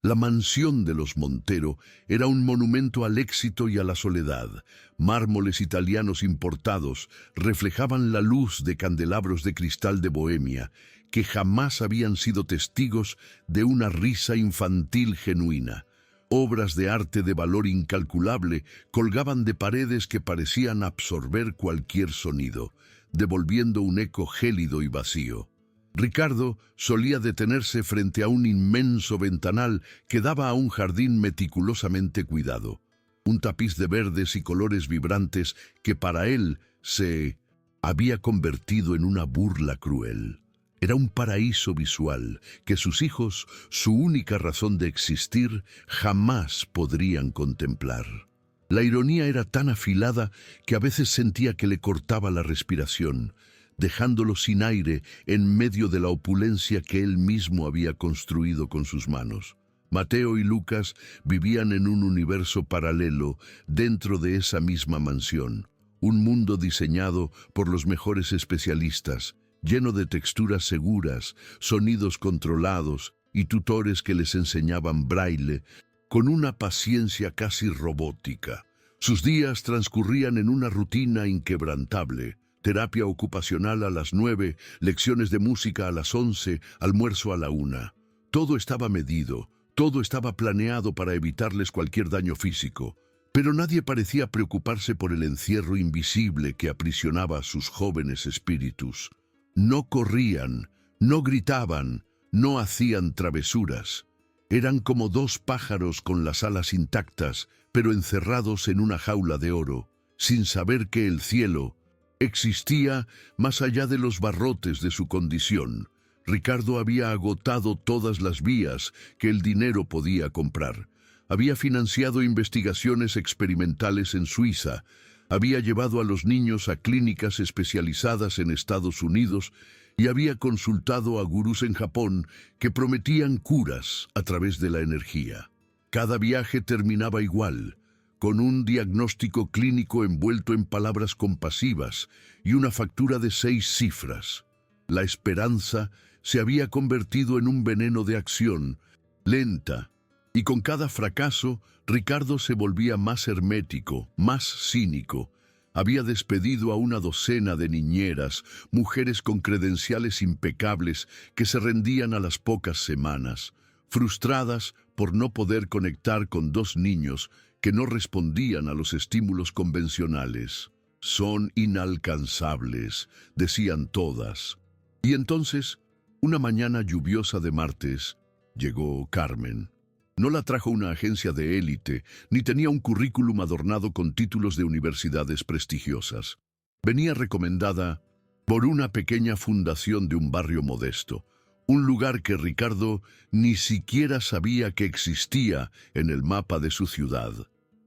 La mansión de los Montero era un monumento al éxito y a la soledad. Mármoles italianos importados reflejaban la luz de candelabros de cristal de Bohemia, que jamás habían sido testigos de una risa infantil genuina. Obras de arte de valor incalculable colgaban de paredes que parecían absorber cualquier sonido, devolviendo un eco gélido y vacío. Ricardo solía detenerse frente a un inmenso ventanal que daba a un jardín meticulosamente cuidado. Un tapiz de verdes y colores vibrantes que para él se había convertido en una burla cruel. Era un paraíso visual que sus hijos, su única razón de existir, jamás podrían contemplar. La ironía era tan afilada que a veces sentía que le cortaba la respiración, dejándolo sin aire en medio de la opulencia que él mismo había construido con sus manos. Mateo y Lucas vivían en un universo paralelo dentro de esa misma mansión, un mundo diseñado por los mejores especialistas, lleno de texturas seguras, sonidos controlados y tutores que les enseñaban braille con una paciencia casi robótica. Sus días transcurrían en una rutina inquebrantable: terapia ocupacional a las 9, lecciones de música a las 11, almuerzo a la 1. Todo estaba medido, todo estaba planeado para evitarles cualquier daño físico, pero nadie parecía preocuparse por el encierro invisible que aprisionaba a sus jóvenes espíritus. No corrían, no gritaban, no hacían travesuras. Eran como dos pájaros con las alas intactas, pero encerrados en una jaula de oro, sin saber que el cielo existía más allá de los barrotes de su condición. Ricardo había agotado todas las vías que el dinero podía comprar. Había financiado investigaciones experimentales en Suiza, había llevado a los niños a clínicas especializadas en Estados Unidos y había consultado a gurús en Japón que prometían curas a través de la energía. Cada viaje terminaba igual, con un diagnóstico clínico envuelto en palabras compasivas y una factura de 6 cifras. La esperanza se había convertido en un veneno de acción, lenta, y con cada fracaso, Ricardo se volvía más hermético, más cínico. Había despedido a una docena de niñeras, mujeres con credenciales impecables que se rendían a las pocas semanas, frustradas por no poder conectar con 2 niños que no respondían a los estímulos convencionales. «Son inalcanzables», decían todas. Y entonces, una mañana lluviosa de martes, llegó Carmen. No la trajo una agencia de élite, ni tenía un currículum adornado con títulos de universidades prestigiosas. Venía recomendada por una pequeña fundación de un barrio modesto, un lugar que Ricardo ni siquiera sabía que existía en el mapa de su ciudad.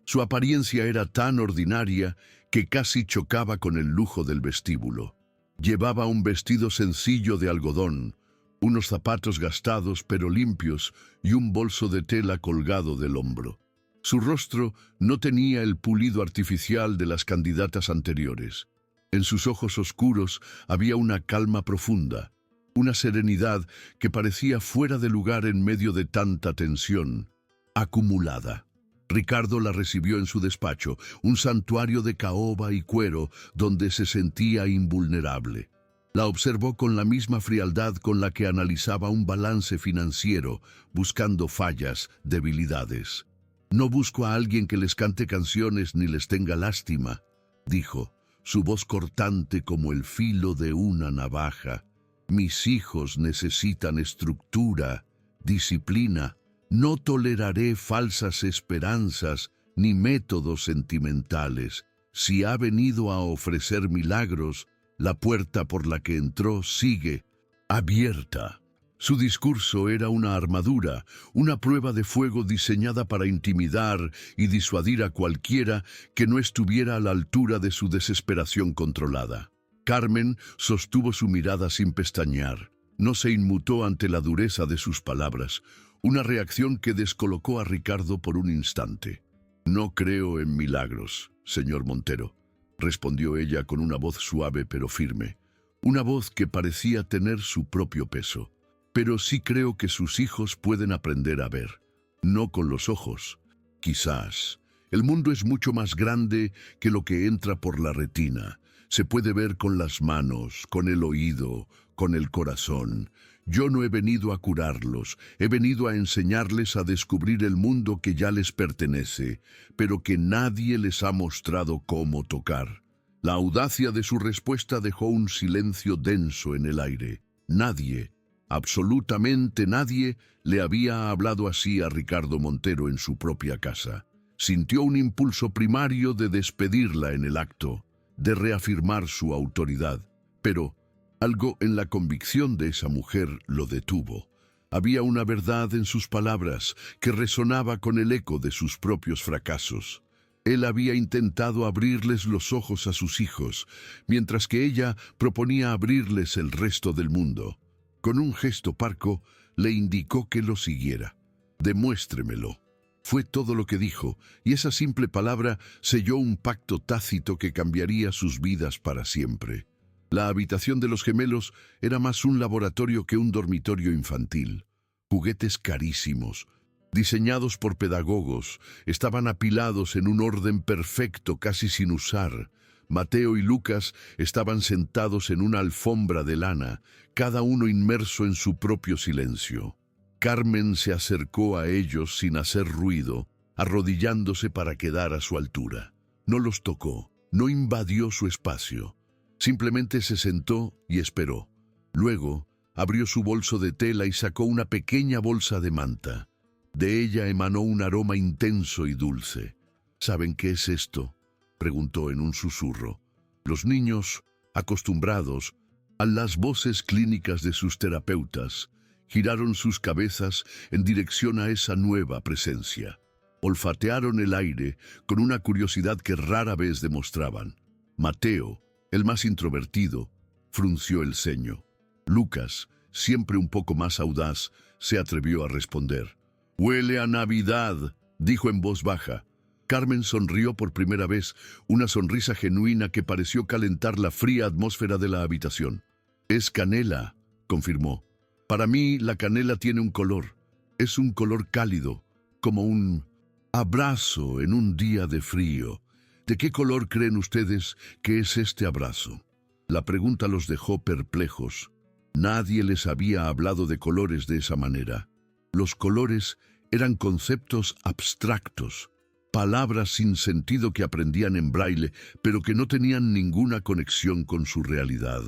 Su apariencia era tan ordinaria que casi chocaba con el lujo del vestíbulo. Llevaba un vestido sencillo de algodón, unos zapatos gastados pero limpios y un bolso de tela colgado del hombro. Su rostro no tenía el pulido artificial de las candidatas anteriores. En sus ojos oscuros había una calma profunda, una serenidad que parecía fuera de lugar en medio de tanta tensión acumulada. Ricardo la recibió en su despacho, un santuario de caoba y cuero donde se sentía invulnerable. La observó con la misma frialdad con la que analizaba un balance financiero, buscando fallas, debilidades. «No busco a alguien que les cante canciones ni les tenga lástima», dijo, su voz cortante como el filo de una navaja. «Mis hijos necesitan estructura, disciplina. No toleraré falsas esperanzas ni métodos sentimentales. Si ha venido a ofrecer milagros, la puerta por la que entró sigue abierta». Su discurso era una armadura, una prueba de fuego diseñada para intimidar y disuadir a cualquiera que no estuviera a la altura de su desesperación controlada. Carmen sostuvo su mirada sin pestañear. No se inmutó ante la dureza de sus palabras, una reacción que descolocó a Ricardo por un instante. «No creo en milagros, señor Montero», respondió ella con una voz suave pero firme, una voz que parecía tener su propio peso. «Pero sí creo que sus hijos pueden aprender a ver. no con los ojos. Quizás. El mundo es mucho más grande que lo que entra por la retina. Se puede ver con las manos, con el oído, con el corazón. Yo no he venido a curarlos, he venido a enseñarles a descubrir el mundo que ya les pertenece, pero que nadie les ha mostrado cómo tocar. La audacia de su respuesta dejó un silencio denso en el aire. Nadie, absolutamente nadie, le había hablado así a Ricardo Montero en su propia casa. Sintió un impulso primario de despedirla en el acto, de reafirmar su autoridad, pero algo en la convicción de esa mujer lo detuvo. Había una verdad en sus palabras que resonaba con el eco de sus propios fracasos. Él había intentado abrirles los ojos a sus hijos, mientras que ella proponía abrirles el resto del mundo. Con un gesto parco, le indicó que lo siguiera. «Demuéstremelo». Fue todo lo que dijo, y esa simple palabra selló un pacto tácito que cambiaría sus vidas para siempre. La habitación de los gemelos era más un laboratorio que un dormitorio infantil. Juguetes carísimos, diseñados por pedagogos, estaban apilados en un orden perfecto casi sin usar. Mateo y Lucas estaban sentados en una alfombra de lana, cada uno inmerso en su propio silencio. Carmen se acercó a ellos sin hacer ruido, arrodillándose para quedar a su altura. No los tocó, no invadió su espacio. Simplemente se sentó y esperó. Luego, abrió su bolso de tela y sacó una pequeña bolsa de manta. De ella emanó un aroma intenso y dulce. «¿Saben qué es esto?», preguntó en un susurro. Los niños, acostumbrados a las voces clínicas de sus terapeutas, giraron sus cabezas en dirección a esa nueva presencia. Olfatearon el aire con una curiosidad que rara vez demostraban. Mateo, el más introvertido, frunció el ceño. Lucas, siempre un poco más audaz, se atrevió a responder. «Huele a Navidad», dijo en voz baja. Carmen sonrió por primera vez, una sonrisa genuina que pareció calentar la fría atmósfera de la habitación. «Es canela», confirmó. «Para mí la canela tiene un color. Es un color cálido, como un abrazo en un día de frío. ¿De qué color creen ustedes que es este abrazo?». La pregunta los dejó perplejos. Nadie les había hablado de colores de esa manera. Los colores eran conceptos abstractos, palabras sin sentido que aprendían en braille, pero que no tenían ninguna conexión con su realidad.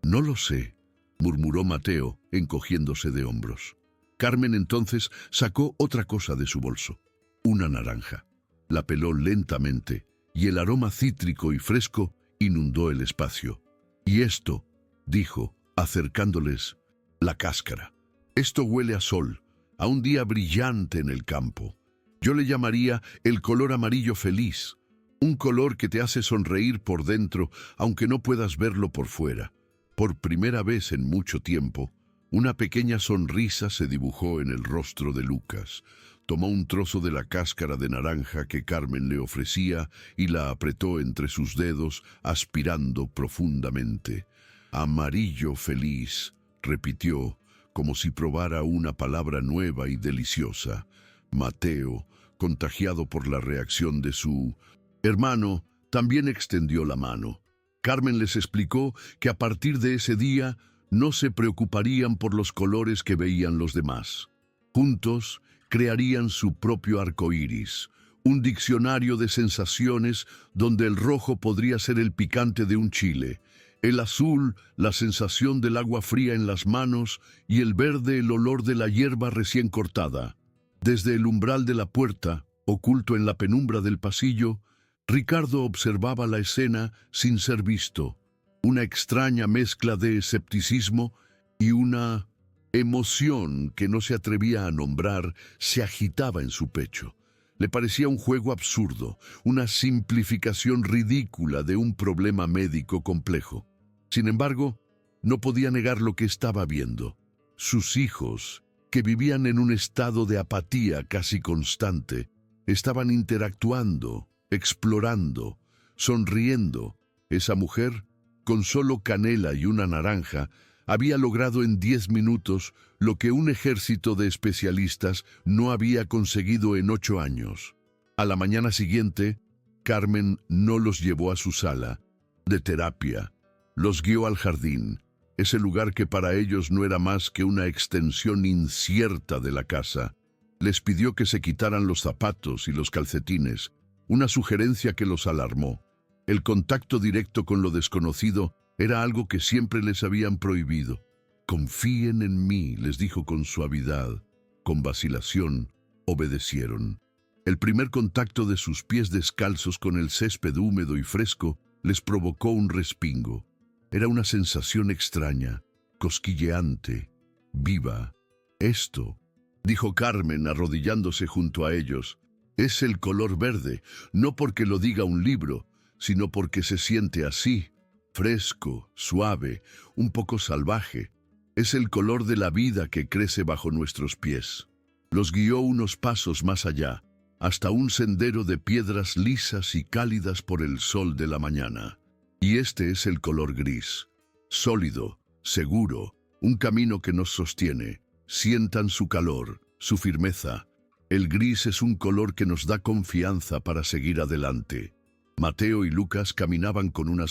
«No lo sé», murmuró Mateo, encogiéndose de hombros. Carmen entonces sacó otra cosa de su bolso, una naranja. La peló lentamente, y el aroma cítrico y fresco inundó el espacio. «Y esto», dijo, acercándoles, «la cáscara. Esto huele a sol, a un día brillante en el campo. Yo le llamaría el color amarillo feliz, un color que te hace sonreír por dentro, aunque no puedas verlo por fuera». Por primera vez en mucho tiempo, una pequeña sonrisa se dibujó en el rostro de Lucas. Tomó un trozo de la cáscara de naranja que Carmen le ofrecía y la apretó entre sus dedos, aspirando profundamente. «Amarillo feliz», repitió, como si probara una palabra nueva y deliciosa. Mateo, contagiado por la reacción de su hermano, también extendió la mano. Carmen les explicó que a partir de ese día no se preocuparían por los colores que veían los demás. Juntos crearían su propio arco iris, un diccionario de sensaciones donde el rojo podría ser el picante de un chile, el azul la sensación del agua fría en las manos y el verde el olor de la hierba recién cortada. Desde el umbral de la puerta, oculto en la penumbra del pasillo, Ricardo observaba la escena sin ser visto, una extraña mezcla de escepticismo y una emoción que no se atrevía a nombrar se agitaba en su pecho. Le parecía un juego absurdo, una simplificación ridícula de un problema médico complejo. Sin embargo, no podía negar lo que estaba viendo. Sus hijos, que vivían en un estado de apatía casi constante, estaban interactuando, explorando, sonriendo. Esa mujer, con solo canela y una naranja, Había logrado en 10 minutos lo que un ejército de especialistas no había conseguido en 8 años. A la mañana siguiente, Carmen no los llevó a su sala de terapia. Los guió al jardín, ese lugar que para ellos no era más que una extensión incierta de la casa. Les pidió que se quitaran los zapatos y los calcetines, una sugerencia que los alarmó. El contacto directo con lo desconocido era algo que siempre les habían prohibido. «Confíen en mí», les dijo con suavidad. Con vacilación, obedecieron. El primer contacto de sus pies descalzos con el césped húmedo y fresco les provocó un respingo. Era una sensación extraña, cosquilleante, viva. «Esto», dijo Carmen arrodillándose junto a ellos, «es el color verde, no porque lo diga un libro, sino porque se siente así, fresco, suave, un poco salvaje. Es el color de la vida que crece bajo nuestros pies». Los guió unos pasos más allá, hasta un sendero de piedras lisas y cálidas por el sol de la mañana. Y este es el color gris, sólido, seguro, un camino que nos sostiene. Sientan su calor, su firmeza. El gris es un color que nos da confianza para seguir adelante. Mateo y Lucas caminaban con una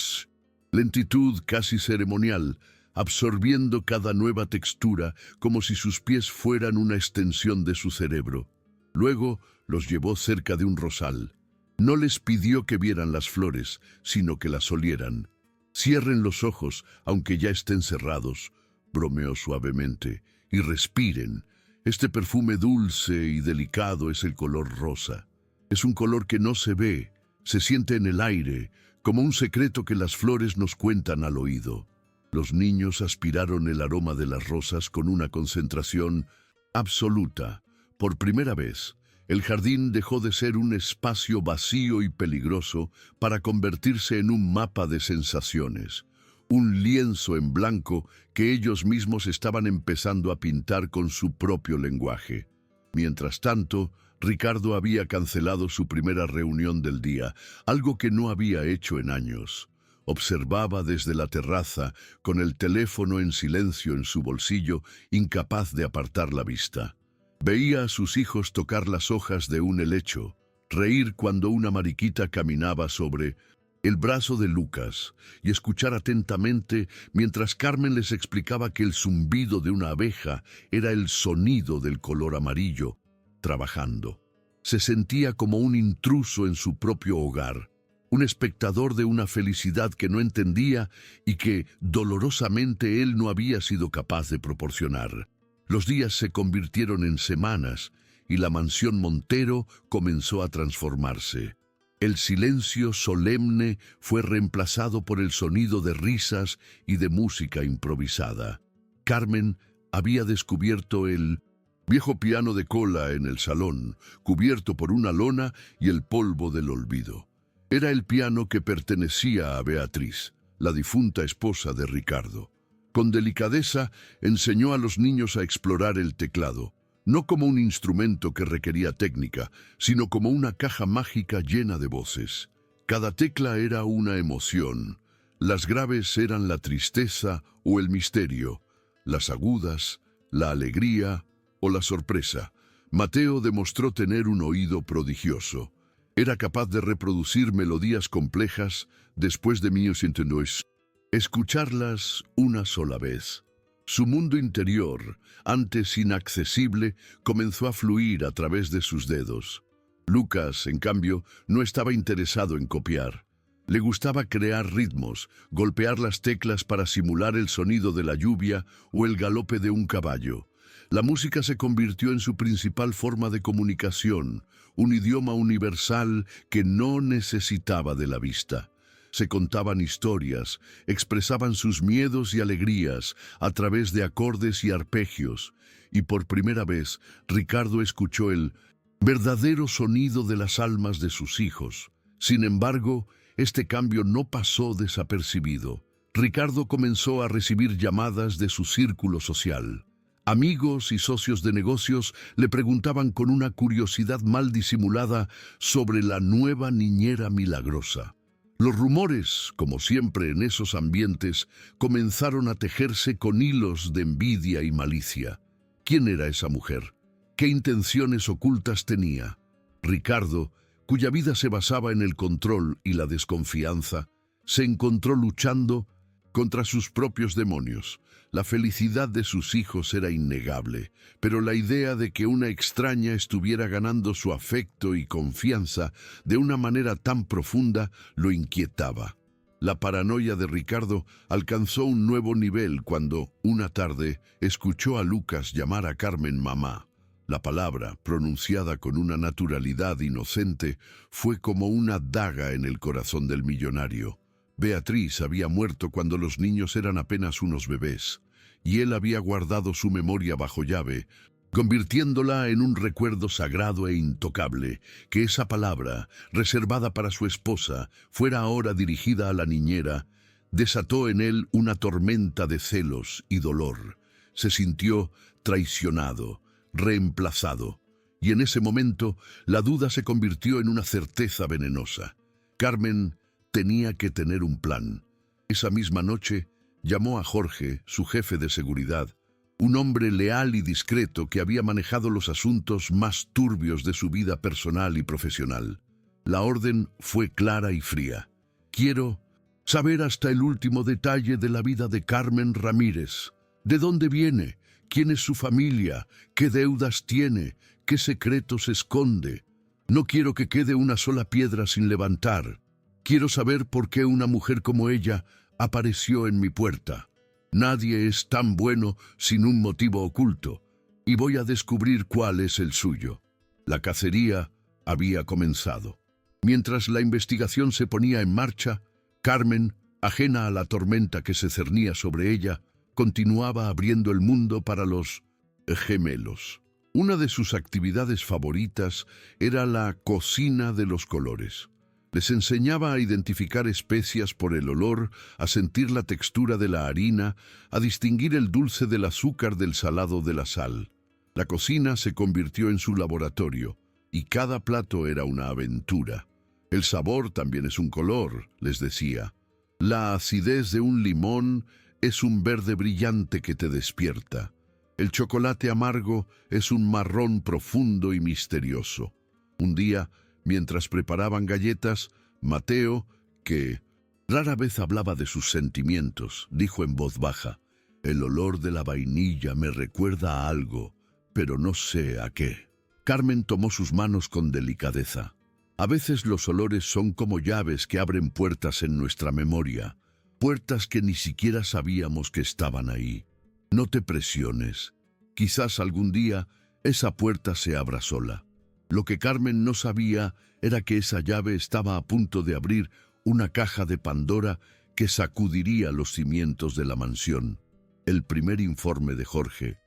lentitud casi ceremonial, absorbiendo cada nueva textura como si sus pies fueran una extensión de su cerebro. Luego los llevó cerca de un rosal. No les pidió que vieran las flores, sino que las olieran. «Cierren los ojos, aunque ya estén cerrados», bromeó suavemente, «y respiren. Este perfume dulce y delicado es el color rosa. Es un color que no se ve, se siente en el aire, como un secreto que las flores nos cuentan al oído». Los niños aspiraron el aroma de las rosas con una concentración absoluta. Por primera vez, el jardín dejó de ser un espacio vacío y peligroso para convertirse en un mapa de sensaciones, un lienzo en blanco que ellos mismos estaban empezando a pintar con su propio lenguaje. Mientras tanto, Ricardo había cancelado su primera reunión del día, algo que no había hecho en años. Observaba desde la terraza, con el teléfono en silencio en su bolsillo, incapaz de apartar la vista. Veía a sus hijos tocar las hojas de un helecho, reír cuando una mariquita caminaba sobre el brazo de Lucas y escuchar atentamente mientras Carmen les explicaba que el zumbido de una abeja era el sonido del color amarillo, trabajando. Se sentía como un intruso en su propio hogar, un espectador de una felicidad que no entendía y que, dolorosamente, él no había sido capaz de proporcionar. Los días se convirtieron en semanas y la mansión Montero comenzó a transformarse. El silencio solemne fue reemplazado por el sonido de risas y de música improvisada. Carmen había descubierto el viejo piano de cola en el salón, cubierto por una lona y el polvo del olvido. Era el piano que pertenecía a Beatriz, la difunta esposa de Ricardo. Con delicadeza enseñó a los niños a explorar el teclado, no como un instrumento que requería técnica, sino como una caja mágica llena de voces. Cada tecla era una emoción. Las graves eran la tristeza o el misterio, las agudas, la alegría o la sorpresa. Mateo demostró tener un oído prodigioso. Era capaz de reproducir melodías complejas después de 1902. Escucharlas una sola vez. Su mundo interior, antes inaccesible, comenzó a fluir a través de sus dedos. Lucas, en cambio, no estaba interesado en copiar. Le gustaba crear ritmos, golpear las teclas para simular el sonido de la lluvia o el galope de un caballo. La música se convirtió en su principal forma de comunicación, un idioma universal que no necesitaba de la vista. Se contaban historias, expresaban sus miedos y alegrías a través de acordes y arpegios, y por primera vez Ricardo escuchó el verdadero sonido de las almas de sus hijos. Sin embargo, este cambio no pasó desapercibido. Ricardo comenzó a recibir llamadas de su círculo social. Amigos y socios de negocios le preguntaban con una curiosidad mal disimulada sobre la nueva niñera milagrosa. Los rumores, como siempre en esos ambientes, comenzaron a tejerse con hilos de envidia y malicia. ¿Quién era esa mujer? ¿Qué intenciones ocultas tenía? Ricardo, cuya vida se basaba en el control y la desconfianza, se encontró luchando contra sus propios demonios. La felicidad de sus hijos era innegable, pero la idea de que una extraña estuviera ganando su afecto y confianza de una manera tan profunda lo inquietaba. La paranoia de Ricardo alcanzó un nuevo nivel cuando, una tarde, escuchó a Lucas llamar a Carmen mamá. La palabra, pronunciada con una naturalidad inocente, fue como una daga en el corazón del millonario. Beatriz había muerto cuando los niños eran apenas unos bebés, y él había guardado su memoria bajo llave, convirtiéndola en un recuerdo sagrado e intocable. Que esa palabra, reservada para su esposa, fuera ahora dirigida a la niñera, desató en él una tormenta de celos y dolor. Se sintió traicionado, reemplazado, y en ese momento la duda se convirtió en una certeza venenosa. Carmen tenía que tener un plan. Esa misma noche llamó a Jorge, su jefe de seguridad, un hombre leal y discreto que había manejado los asuntos más turbios de su vida personal y profesional. La orden fue clara y fría. Quiero saber hasta el último detalle de la vida de Carmen Ramírez. ¿De dónde viene? ¿Quién es su familia? ¿Qué deudas tiene? ¿Qué secretos esconde? No quiero que quede una sola piedra sin levantar. Quiero saber por qué una mujer como ella apareció en mi puerta. Nadie es tan bueno sin un motivo oculto, y voy a descubrir cuál es el suyo. La cacería había comenzado. Mientras la investigación se ponía en marcha, Carmen, ajena a la tormenta que se cernía sobre ella, continuaba abriendo el mundo para los gemelos. Una de sus actividades favoritas era la cocina de los colores. Les enseñaba a identificar especias por el olor, a sentir la textura de la harina, a distinguir el dulce del azúcar del salado de la sal. La cocina se convirtió en su laboratorio, y cada plato era una aventura. El sabor también es un color, les decía. La acidez de un limón es un verde brillante que te despierta. El chocolate amargo es un marrón profundo y misterioso. Un día, mientras preparaban galletas, Mateo, que rara vez hablaba de sus sentimientos, dijo en voz baja: «El olor de la vainilla me recuerda a algo, pero no sé a qué». Carmen tomó sus manos con delicadeza. A veces los olores son como llaves que abren puertas en nuestra memoria, puertas que ni siquiera sabíamos que estaban ahí. No te presiones. Quizás algún día esa puerta se abra sola. Lo que Carmen no sabía era que esa llave estaba a punto de abrir una caja de Pandora que sacudiría los cimientos de la mansión. El primer informe de Jorge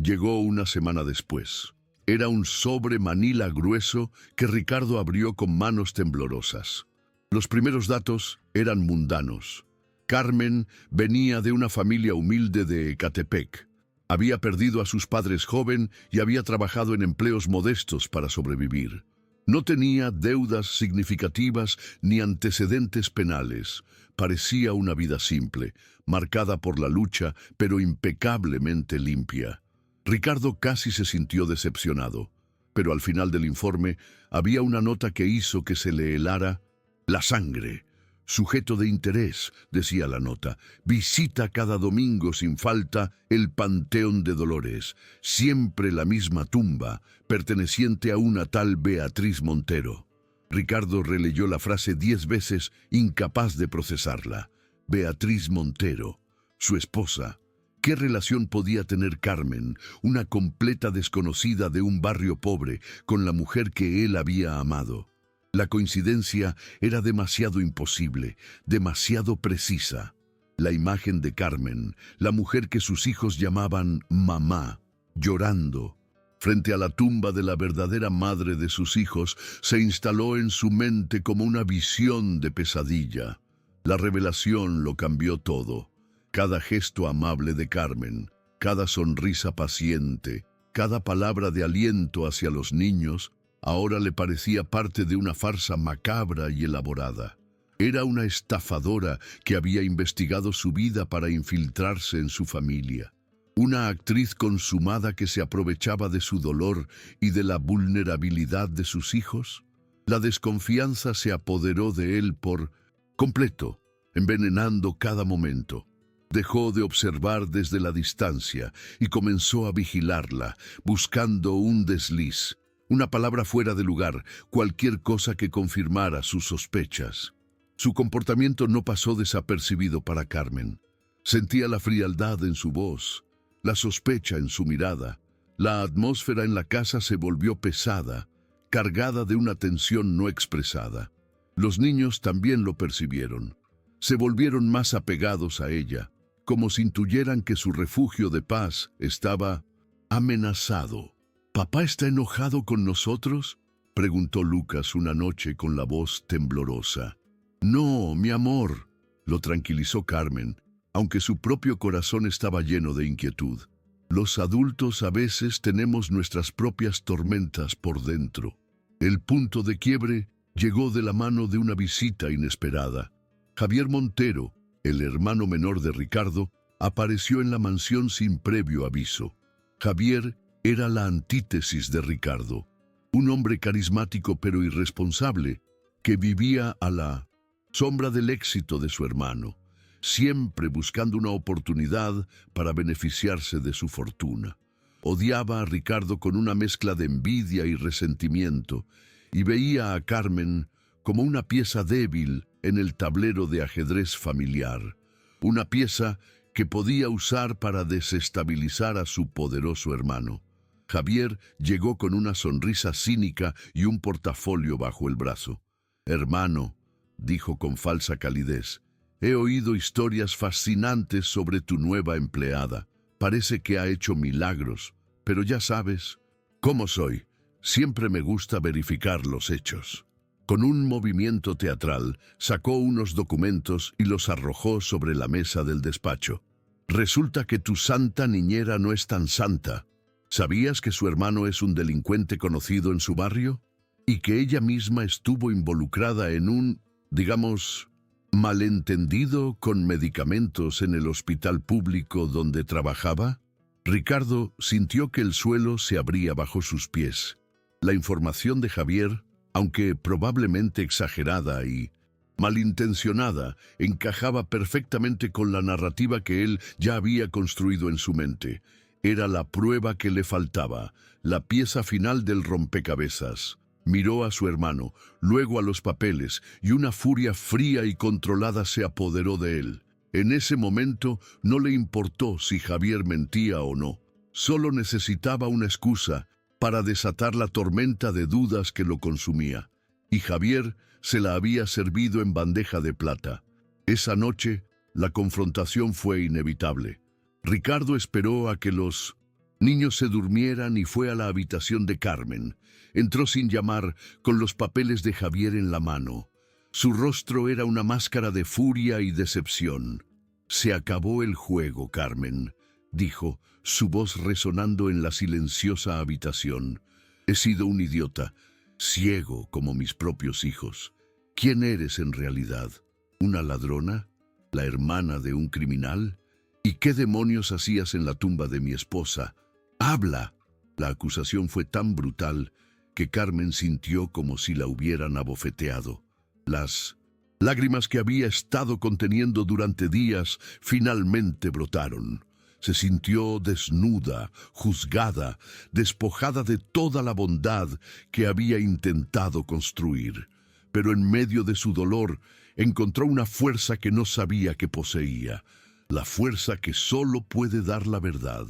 llegó una semana después. Era un sobre manila grueso que Ricardo abrió con manos temblorosas. Los primeros datos eran mundanos. Carmen venía de una familia humilde de Ecatepec. Había perdido a sus padres joven y había trabajado en empleos modestos para sobrevivir. No tenía deudas significativas ni antecedentes penales. Parecía una vida simple, marcada por la lucha, pero impecablemente limpia. Ricardo casi se sintió decepcionado, pero al final del informe había una nota que hizo que se le helara la sangre. Sujeto de interés, decía la nota, visita cada domingo sin falta el Panteón de Dolores, siempre la misma tumba, perteneciente a una tal Beatriz Montero. Ricardo releyó la frase 10 veces, incapaz de procesarla. Beatriz Montero, su esposa. ¿Qué relación podía tener Carmen, una completa desconocida de un barrio pobre, con la mujer que él había amado? La coincidencia era demasiado imposible, demasiado precisa. La imagen de Carmen, la mujer que sus hijos llamaban mamá, llorando, frente a la tumba de la verdadera madre de sus hijos, se instaló en su mente como una visión de pesadilla. La revelación lo cambió todo. Cada gesto amable de Carmen, cada sonrisa paciente, cada palabra de aliento hacia los niños, ahora le parecía parte de una farsa macabra y elaborada. Era una estafadora que había investigado su vida para infiltrarse en su familia. Una actriz consumada que se aprovechaba de su dolor y de la vulnerabilidad de sus hijos. La desconfianza se apoderó de él por completo, envenenando cada momento. Dejó de observar desde la distancia y comenzó a vigilarla, buscando un desliz, una palabra fuera de lugar, cualquier cosa que confirmara sus sospechas. Su comportamiento no pasó desapercibido para Carmen. Sentía la frialdad en su voz, la sospecha en su mirada. La atmósfera en la casa se volvió pesada, cargada de una tensión no expresada. Los niños también lo percibieron. Se volvieron más apegados a ella, como si intuyeran que su refugio de paz estaba amenazado. ¿Papá está enojado con nosotros?, preguntó Lucas una noche con la voz temblorosa. No, mi amor, lo tranquilizó Carmen, aunque su propio corazón estaba lleno de inquietud. Los adultos a veces tenemos nuestras propias tormentas por dentro. El punto de quiebre llegó de la mano de una visita inesperada. Javier Montero, el hermano menor de Ricardo, apareció en la mansión sin previo aviso. Javier era la antítesis de Ricardo, un hombre carismático pero irresponsable, que vivía a la sombra del éxito de su hermano, siempre buscando una oportunidad para beneficiarse de su fortuna. Odiaba a Ricardo con una mezcla de envidia y resentimiento, y veía a Carmen como una pieza débil en el tablero de ajedrez familiar, una pieza que podía usar para desestabilizar a su poderoso hermano. Javier llegó con una sonrisa cínica y un portafolio bajo el brazo. «Hermano», dijo con falsa calidez, «he oído historias fascinantes sobre tu nueva empleada. Parece que ha hecho milagros, pero ya sabes cómo soy. Siempre me gusta verificar los hechos». Con un movimiento teatral, sacó unos documentos y los arrojó sobre la mesa del despacho. «Resulta que tu santa niñera no es tan santa. ¿Sabías que su hermano es un delincuente conocido en su barrio? Y que ella misma estuvo involucrada en un, digamos, malentendido con medicamentos en el hospital público donde trabajaba?» Ricardo sintió que el suelo se abría bajo sus pies. La información de Javier, aunque probablemente exagerada y malintencionada, encajaba perfectamente con la narrativa que él ya había construido en su mente. Era la prueba que le faltaba, la pieza final del rompecabezas. Miró a su hermano, luego a los papeles, y una furia fría y controlada se apoderó de él. En ese momento no le importó si Javier mentía o no. Solo necesitaba una excusa para desatar la tormenta de dudas que lo consumía. Y Javier se la había servido en bandeja de plata. Esa noche, la confrontación fue inevitable. Ricardo esperó a que los niños se durmieran y fue a la habitación de Carmen. Entró sin llamar, con los papeles de Javier en la mano. Su rostro era una máscara de furia y decepción. «Se acabó el juego, Carmen», dijo, su voz resonando en la silenciosa habitación. «He sido un idiota, ciego como mis propios hijos. ¿Quién eres en realidad? ¿Una ladrona? ¿La hermana de un criminal? ¿Y qué demonios hacías en la tumba de mi esposa? ¡Habla!». La acusación fue tan brutal que Carmen sintió como si la hubieran abofeteado. Las lágrimas que había estado conteniendo durante días finalmente brotaron. Se sintió desnuda, juzgada, despojada de toda la bondad que había intentado construir. Pero en medio de su dolor encontró una fuerza que no sabía que poseía, la fuerza que solo puede dar la verdad.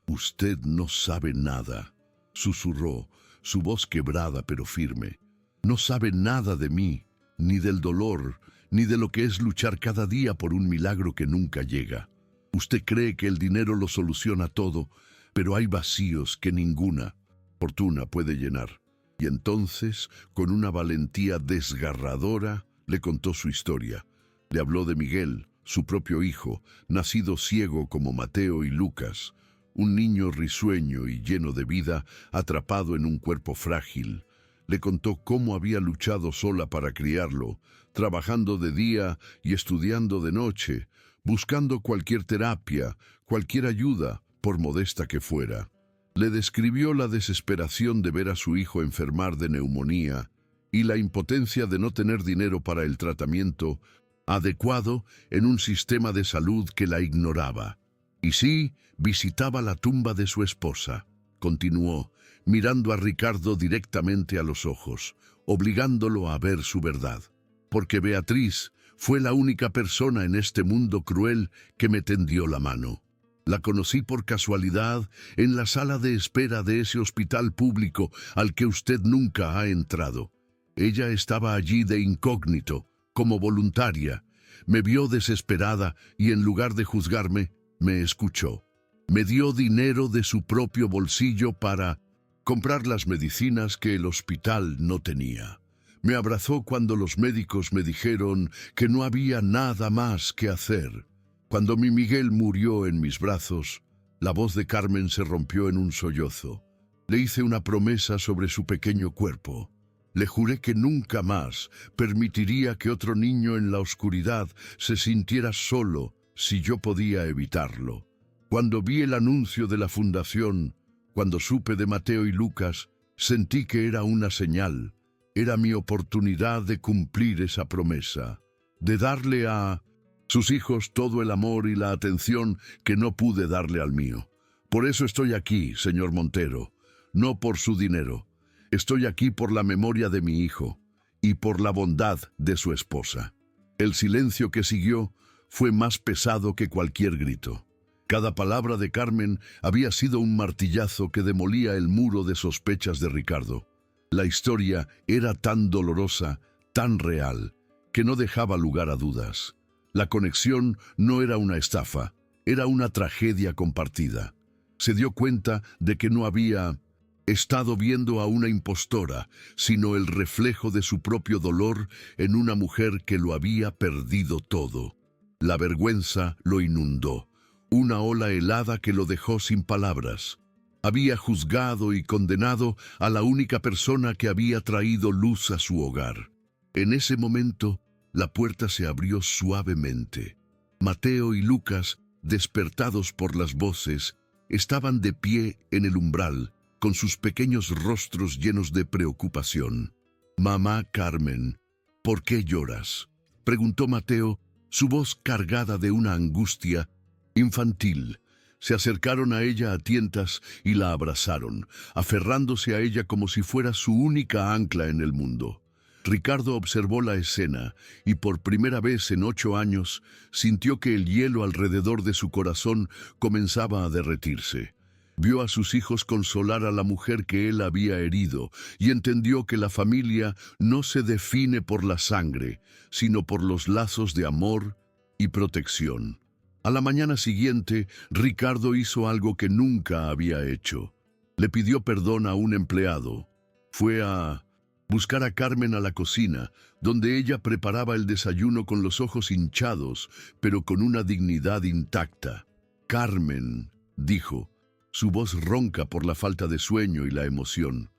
«Usted no sabe nada», susurró, su voz quebrada pero firme. «No sabe nada de mí, ni del dolor, ni de lo que es luchar cada día por un milagro que nunca llega. Usted cree que el dinero lo soluciona todo, pero hay vacíos que ninguna fortuna puede llenar». Y entonces, con una valentía desgarradora, le contó su historia. Le habló de Miguel, su propio hijo, nacido ciego como Mateo y Lucas, un niño risueño y lleno de vida, atrapado en un cuerpo frágil. Le contó cómo había luchado sola para criarlo, trabajando de día y estudiando de noche, buscando cualquier terapia, cualquier ayuda, por modesta que fuera. Le describió la desesperación de ver a su hijo enfermar de neumonía y la impotencia de no tener dinero para el tratamiento adecuado en un sistema de salud que la ignoraba. Y sí, visitaba la tumba de su esposa, continuó, mirando a Ricardo directamente a los ojos, obligándolo a ver su verdad. Porque Beatriz fue la única persona en este mundo cruel que me tendió la mano. La conocí por casualidad en la sala de espera de ese hospital público al que usted nunca ha entrado. Ella estaba allí de incógnito, como voluntaria. Me vio desesperada y en lugar de juzgarme, me escuchó. Me dio dinero de su propio bolsillo para comprar las medicinas que el hospital no tenía. Me abrazó cuando los médicos me dijeron que no había nada más que hacer. Cuando mi Miguel murió en mis brazos, la voz de Carmen se rompió en un sollozo. Le hice una promesa sobre su pequeño cuerpo. Le juré que nunca más permitiría que otro niño en la oscuridad se sintiera solo si yo podía evitarlo. Cuando vi el anuncio de la fundación, cuando supe de Mateo y Lucas, sentí que era una señal. Era mi oportunidad de cumplir esa promesa, de darle a sus hijos todo el amor y la atención que no pude darle al mío. Por eso estoy aquí, señor Montero, no por su dinero. Estoy aquí por la memoria de mi hijo y por la bondad de su esposa. El silencio que siguió fue más pesado que cualquier grito. Cada palabra de Carmen había sido un martillazo que demolía el muro de sospechas de Ricardo. La historia era tan dolorosa, tan real, que no dejaba lugar a dudas. La conexión no era una estafa, era una tragedia compartida. Se dio cuenta de que no había estado viendo a una impostora, sino el reflejo de su propio dolor en una mujer que lo había perdido todo. La vergüenza lo inundó, una ola helada que lo dejó sin palabras. Había juzgado y condenado a la única persona que había traído luz a su hogar. En ese momento, la puerta se abrió suavemente. Mateo y Lucas, despertados por las voces, estaban de pie en el umbral, con sus pequeños rostros llenos de preocupación. «Mamá Carmen, ¿por qué lloras?», preguntó Mateo, su voz cargada de una angustia infantil. Se acercaron a ella a tientas y la abrazaron, aferrándose a ella como si fuera su única ancla en el mundo. Ricardo observó la escena y por primera vez en 8 años sintió que el hielo alrededor de su corazón comenzaba a derretirse. Vio a sus hijos consolar a la mujer que él había herido y entendió que la familia no se define por la sangre, sino por los lazos de amor y protección. A la mañana siguiente, Ricardo hizo algo que nunca había hecho. Le pidió perdón a un empleado. Fue a buscar a Carmen a la cocina, donde ella preparaba el desayuno con los ojos hinchados, pero con una dignidad intacta. «Carmen», dijo, su voz ronca por la falta de sueño y la emoción.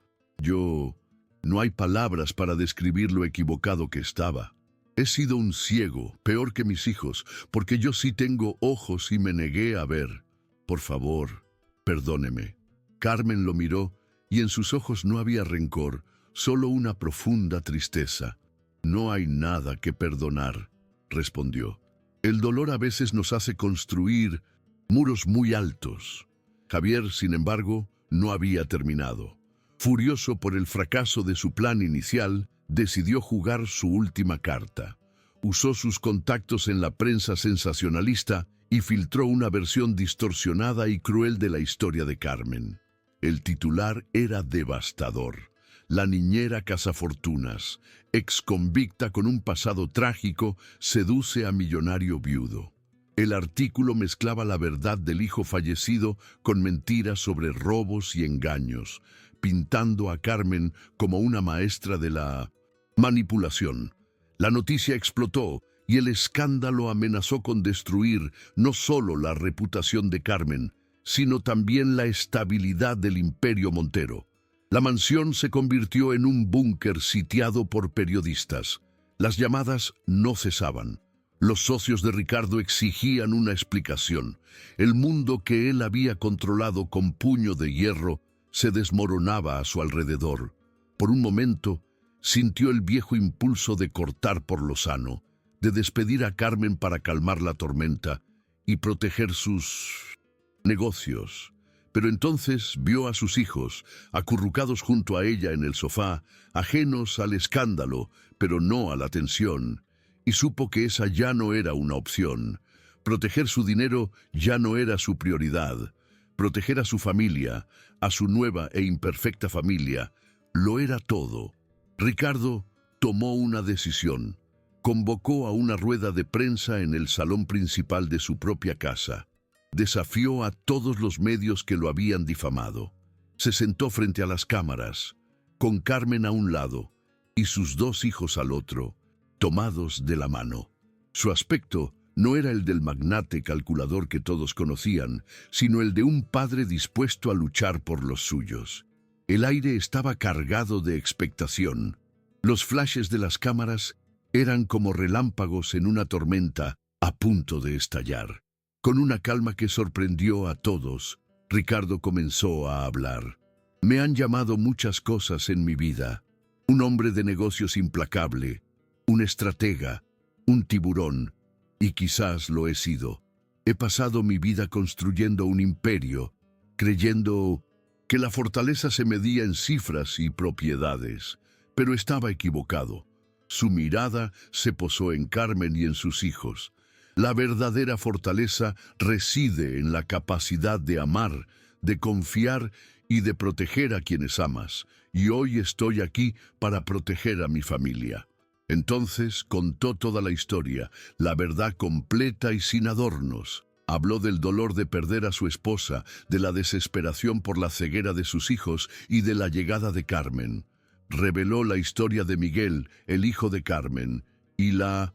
No hay palabras para describir lo equivocado que estaba. He sido un ciego, peor que mis hijos, porque yo sí tengo ojos y me negué a ver. Por favor, perdóneme». Carmen lo miró y en sus ojos no había rencor, solo una profunda tristeza. «No hay nada que perdonar», respondió. «El dolor a veces nos hace construir muros muy altos». Javier, sin embargo, no había terminado. Furioso por el fracaso de su plan inicial, decidió jugar su última carta. Usó sus contactos en la prensa sensacionalista y filtró una versión distorsionada y cruel de la historia de Carmen. El titular era devastador. La niñera cazafortunas, exconvicta con un pasado trágico, seduce a millonario viudo. El artículo mezclaba la verdad del hijo fallecido con mentiras sobre robos y engaños, pintando a Carmen como una maestra de la manipulación. La noticia explotó y el escándalo amenazó con destruir no solo la reputación de Carmen, sino también la estabilidad del Imperio Montero. La mansión se convirtió en un búnker sitiado por periodistas. Las llamadas no cesaban. Los socios de Ricardo exigían una explicación. El mundo que él había controlado con puño de hierro se desmoronaba a su alrededor. Por un momento, sintió el viejo impulso de cortar por lo sano, de despedir a Carmen para calmar la tormenta y proteger sus negocios. Pero entonces vio a sus hijos, acurrucados junto a ella en el sofá, ajenos al escándalo, pero no a la tensión, y supo que esa ya no era una opción. Proteger su dinero ya no era su prioridad. Proteger a su familia, a su nueva e imperfecta familia, lo era todo. Ricardo tomó una decisión. Convocó a una rueda de prensa en el salón principal de su propia casa. Desafió a todos los medios que lo habían difamado. Se sentó frente a las cámaras, con Carmen a un lado y sus dos hijos al otro, tomados de la mano. Su aspecto no era el del magnate calculador que todos conocían, sino el de un padre dispuesto a luchar por los suyos. El aire estaba cargado de expectación. Los flashes de las cámaras eran como relámpagos en una tormenta a punto de estallar. Con una calma que sorprendió a todos, Ricardo comenzó a hablar. Me han llamado muchas cosas en mi vida. Un hombre de negocios implacable, un estratega, un tiburón, y quizás lo he sido. He pasado mi vida construyendo un imperio, creyendo que la fortaleza se medía en cifras y propiedades, pero estaba equivocado. Su mirada se posó en Carmen y en sus hijos. La verdadera fortaleza reside en la capacidad de amar, de confiar y de proteger a quienes amas, y hoy estoy aquí para proteger a mi familia. Entonces contó toda la historia, la verdad completa y sin adornos. Habló del dolor de perder a su esposa, de la desesperación por la ceguera de sus hijos y de la llegada de Carmen. Reveló la historia de Miguel, el hijo de Carmen, y la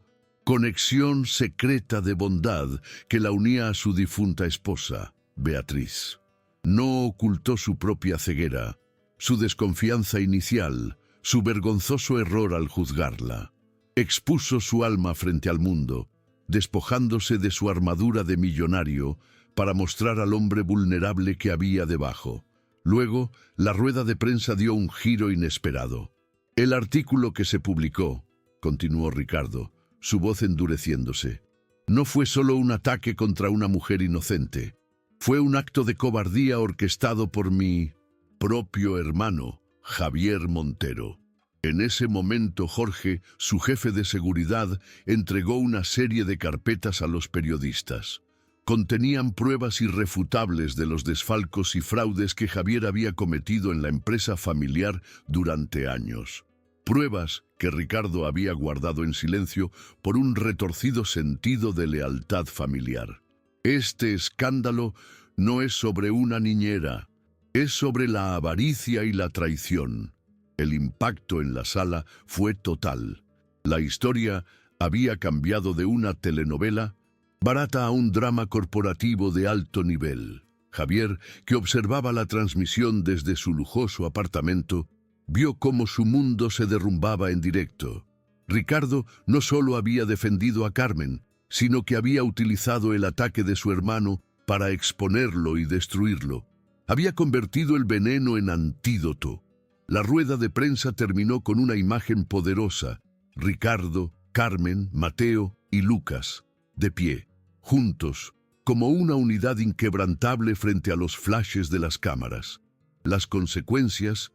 conexión secreta de bondad que la unía a su difunta esposa, Beatriz. No ocultó su propia ceguera, su desconfianza inicial, su vergonzoso error al juzgarla. Expuso su alma frente al mundo, despojándose de su armadura de millonario para mostrar al hombre vulnerable que había debajo. Luego, la rueda de prensa dio un giro inesperado. El artículo que se publicó, continuó Ricardo, su voz endureciéndose, no fue solo un ataque contra una mujer inocente. Fue un acto de cobardía orquestado por mi propio hermano, Javier Montero. En ese momento Jorge, su jefe de seguridad, entregó una serie de carpetas a los periodistas. Contenían pruebas irrefutables de los desfalcos y fraudes que Javier había cometido en la empresa familiar durante años. Pruebas que Ricardo había guardado en silencio por un retorcido sentido de lealtad familiar. Este escándalo no es sobre una niñera, es sobre la avaricia y la traición. El impacto en la sala fue total. La historia había cambiado de una telenovela barata a un drama corporativo de alto nivel. Javier, que observaba la transmisión desde su lujoso apartamento, vio cómo su mundo se derrumbaba en directo. Ricardo no solo había defendido a Carmen, sino que había utilizado el ataque de su hermano para exponerlo y destruirlo. Había convertido el veneno en antídoto. La rueda de prensa terminó con una imagen poderosa. Ricardo, Carmen, Mateo y Lucas, de pie, juntos, como una unidad inquebrantable frente a los flashes de las cámaras. Las consecuencias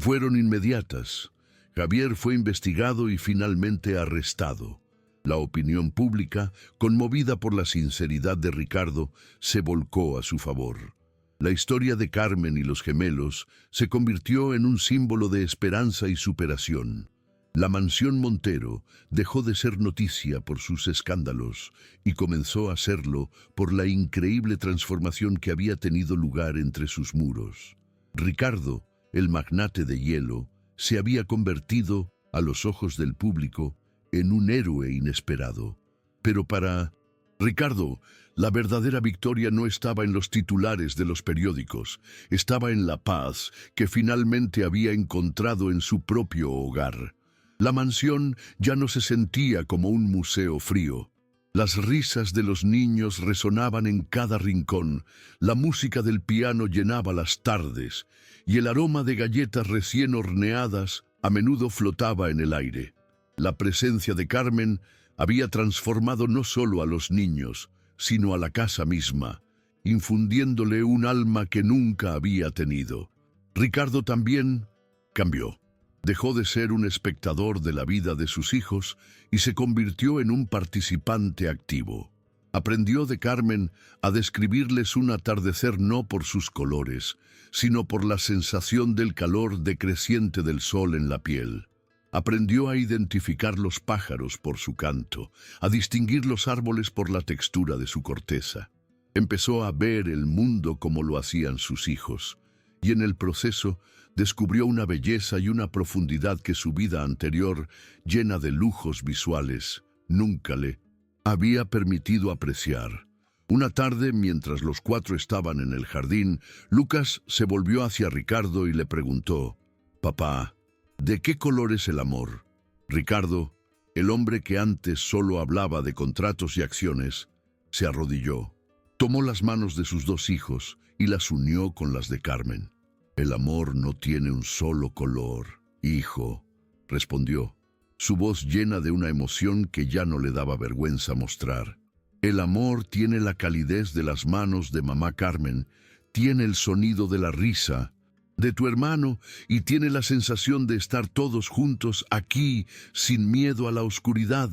fueron inmediatas. Javier fue investigado y finalmente arrestado. La opinión pública, conmovida por la sinceridad de Ricardo, se volcó a su favor. La historia de Carmen y los gemelos se convirtió en un símbolo de esperanza y superación. La mansión Montero dejó de ser noticia por sus escándalos y comenzó a serlo por la increíble transformación que había tenido lugar entre sus muros. Ricardo, el magnate de hielo, se había convertido, a los ojos del público, en un héroe inesperado. Pero para Ricardo, La verdadera victoria no estaba en los titulares de los periódicos, estaba en la paz que finalmente había encontrado en su propio hogar. La mansión ya no se sentía como un museo frío. Las risas de los niños resonaban en cada rincón, la música del piano llenaba las tardes, y el aroma de galletas recién horneadas a menudo flotaba en el aire. La presencia de Carmen había transformado no solo a los niños, sino a la casa misma, infundiéndole un alma que nunca había tenido. Ricardo también cambió. Dejó de ser un espectador de la vida de sus hijos y se convirtió en un participante activo. Aprendió de Carmen a describirles un atardecer no por sus colores, sino por la sensación del calor decreciente del sol en la piel. Aprendió a identificar los pájaros por su canto, a distinguir los árboles por la textura de su corteza. Empezó a ver el mundo como lo hacían sus hijos, y en el proceso descubrió una belleza y una profundidad que su vida anterior, llena de lujos visuales, nunca le había permitido apreciar. Una tarde, mientras los cuatro estaban en el jardín, Lucas se volvió hacia Ricardo y le preguntó: «Papá, ¿de qué color es el amor?». Ricardo, el hombre que antes solo hablaba de contratos y acciones, se arrodilló, tomó las manos de sus dos hijos y las unió con las de Carmen. «El amor no tiene un solo color, hijo», respondió, su voz llena de una emoción que ya no le daba vergüenza mostrar. «El amor tiene la calidez de las manos de mamá Carmen, tiene el sonido de la risa de tu hermano y tiene la sensación de estar todos juntos aquí sin miedo a la oscuridad».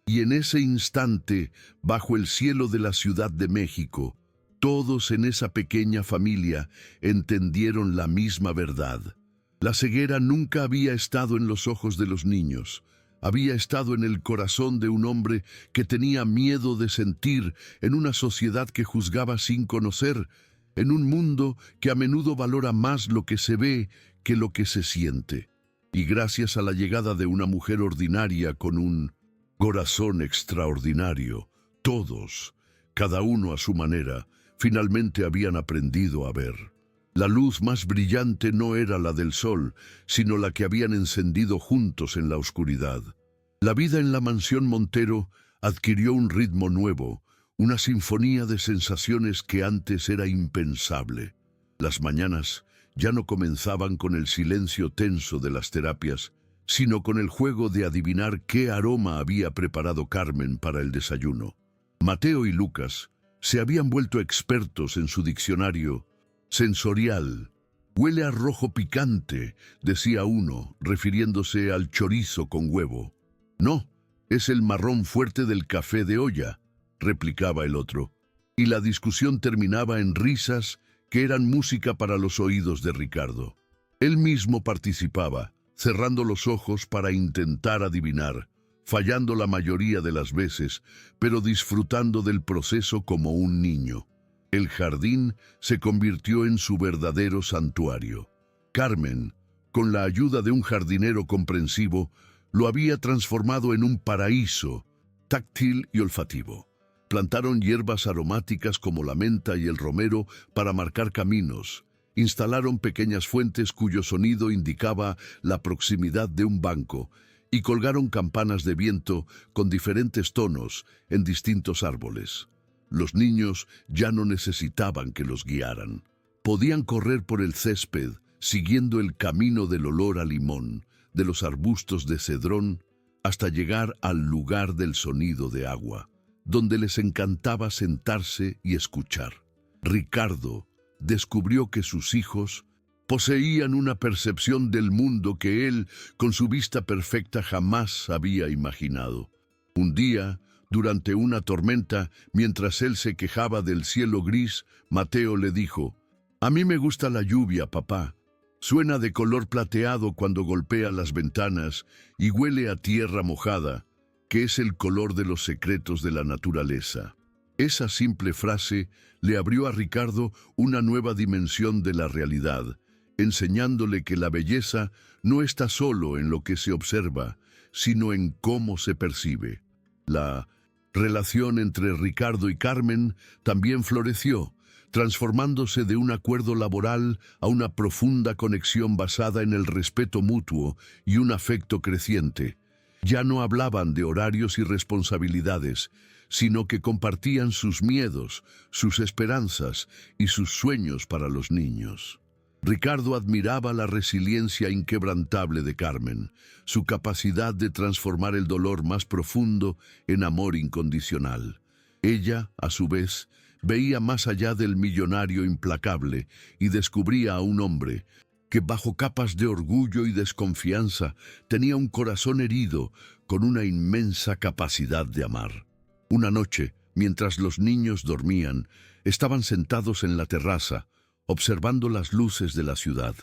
Y en ese instante, bajo el cielo de la Ciudad de México, todos en esa pequeña familia entendieron la misma verdad. La ceguera nunca había estado en los ojos de los niños, había estado en el corazón de un hombre que tenía miedo de sentir en una sociedad que juzgaba sin conocer, en un mundo que a menudo valora más lo que se ve que lo que se siente. Y gracias a la llegada de una mujer ordinaria con un corazón extraordinario, todos, cada uno a su manera, finalmente habían aprendido a ver. La luz más brillante no era la del sol, sino la que habían encendido juntos en la oscuridad. La vida en la mansión Montero adquirió un ritmo nuevo, una sinfonía de sensaciones que antes era impensable. Las mañanas ya no comenzaban con el silencio tenso de las terapias, sino con el juego de adivinar qué aroma había preparado Carmen para el desayuno. Mateo y Lucas se habían vuelto expertos en su diccionario sensorial. «Huele a rojo picante», decía uno, refiriéndose al chorizo con huevo. «No, es el marrón fuerte del café de olla», replicaba el otro. Y la discusión terminaba en risas que eran música para los oídos de Ricardo. Él mismo participaba, cerrando los ojos para intentar adivinar, fallando la mayoría de las veces, pero disfrutando del proceso como un niño. El jardín se convirtió en su verdadero santuario. Carmen, con la ayuda de un jardinero comprensivo, lo había transformado en un paraíso, táctil y olfativo. Plantaron hierbas aromáticas como la menta y el romero para marcar caminos. Instalaron pequeñas fuentes cuyo sonido indicaba la proximidad de un banco, y colgaron campanas de viento con diferentes tonos en distintos árboles. Los niños ya no necesitaban que los guiaran. Podían correr por el césped, siguiendo el camino del olor a limón, de los arbustos de cedrón, hasta llegar al lugar del sonido de agua, donde les encantaba sentarse y escuchar. Ricardo descubrió que sus hijos poseían una percepción del mundo que él, con su vista perfecta, jamás había imaginado. Un día, durante una tormenta, mientras él se quejaba del cielo gris, Mateo le dijo: «A mí me gusta la lluvia, papá. Suena de color plateado cuando golpea las ventanas y huele a tierra mojada, que es el color de los secretos de la naturaleza». Esa simple frase le abrió a Ricardo una nueva dimensión de la realidad, enseñándole que la belleza no está solo en lo que se observa, sino en cómo se percibe. La Relación entre Ricardo y Carmen también floreció, transformándose de un acuerdo laboral a una profunda conexión basada en el respeto mutuo y un afecto creciente. Ya no hablaban de horarios y responsabilidades, sino que compartían sus miedos, sus esperanzas y sus sueños para los niños. Ricardo admiraba la resiliencia inquebrantable de Carmen, su capacidad de transformar el dolor más profundo en amor incondicional. Ella, a su vez, veía más allá del millonario implacable y descubría a un hombre que bajo capas de orgullo y desconfianza tenía un corazón herido con una inmensa capacidad de amar. Una noche, mientras los niños dormían, estaban sentados en la terraza, observando las luces de la ciudad.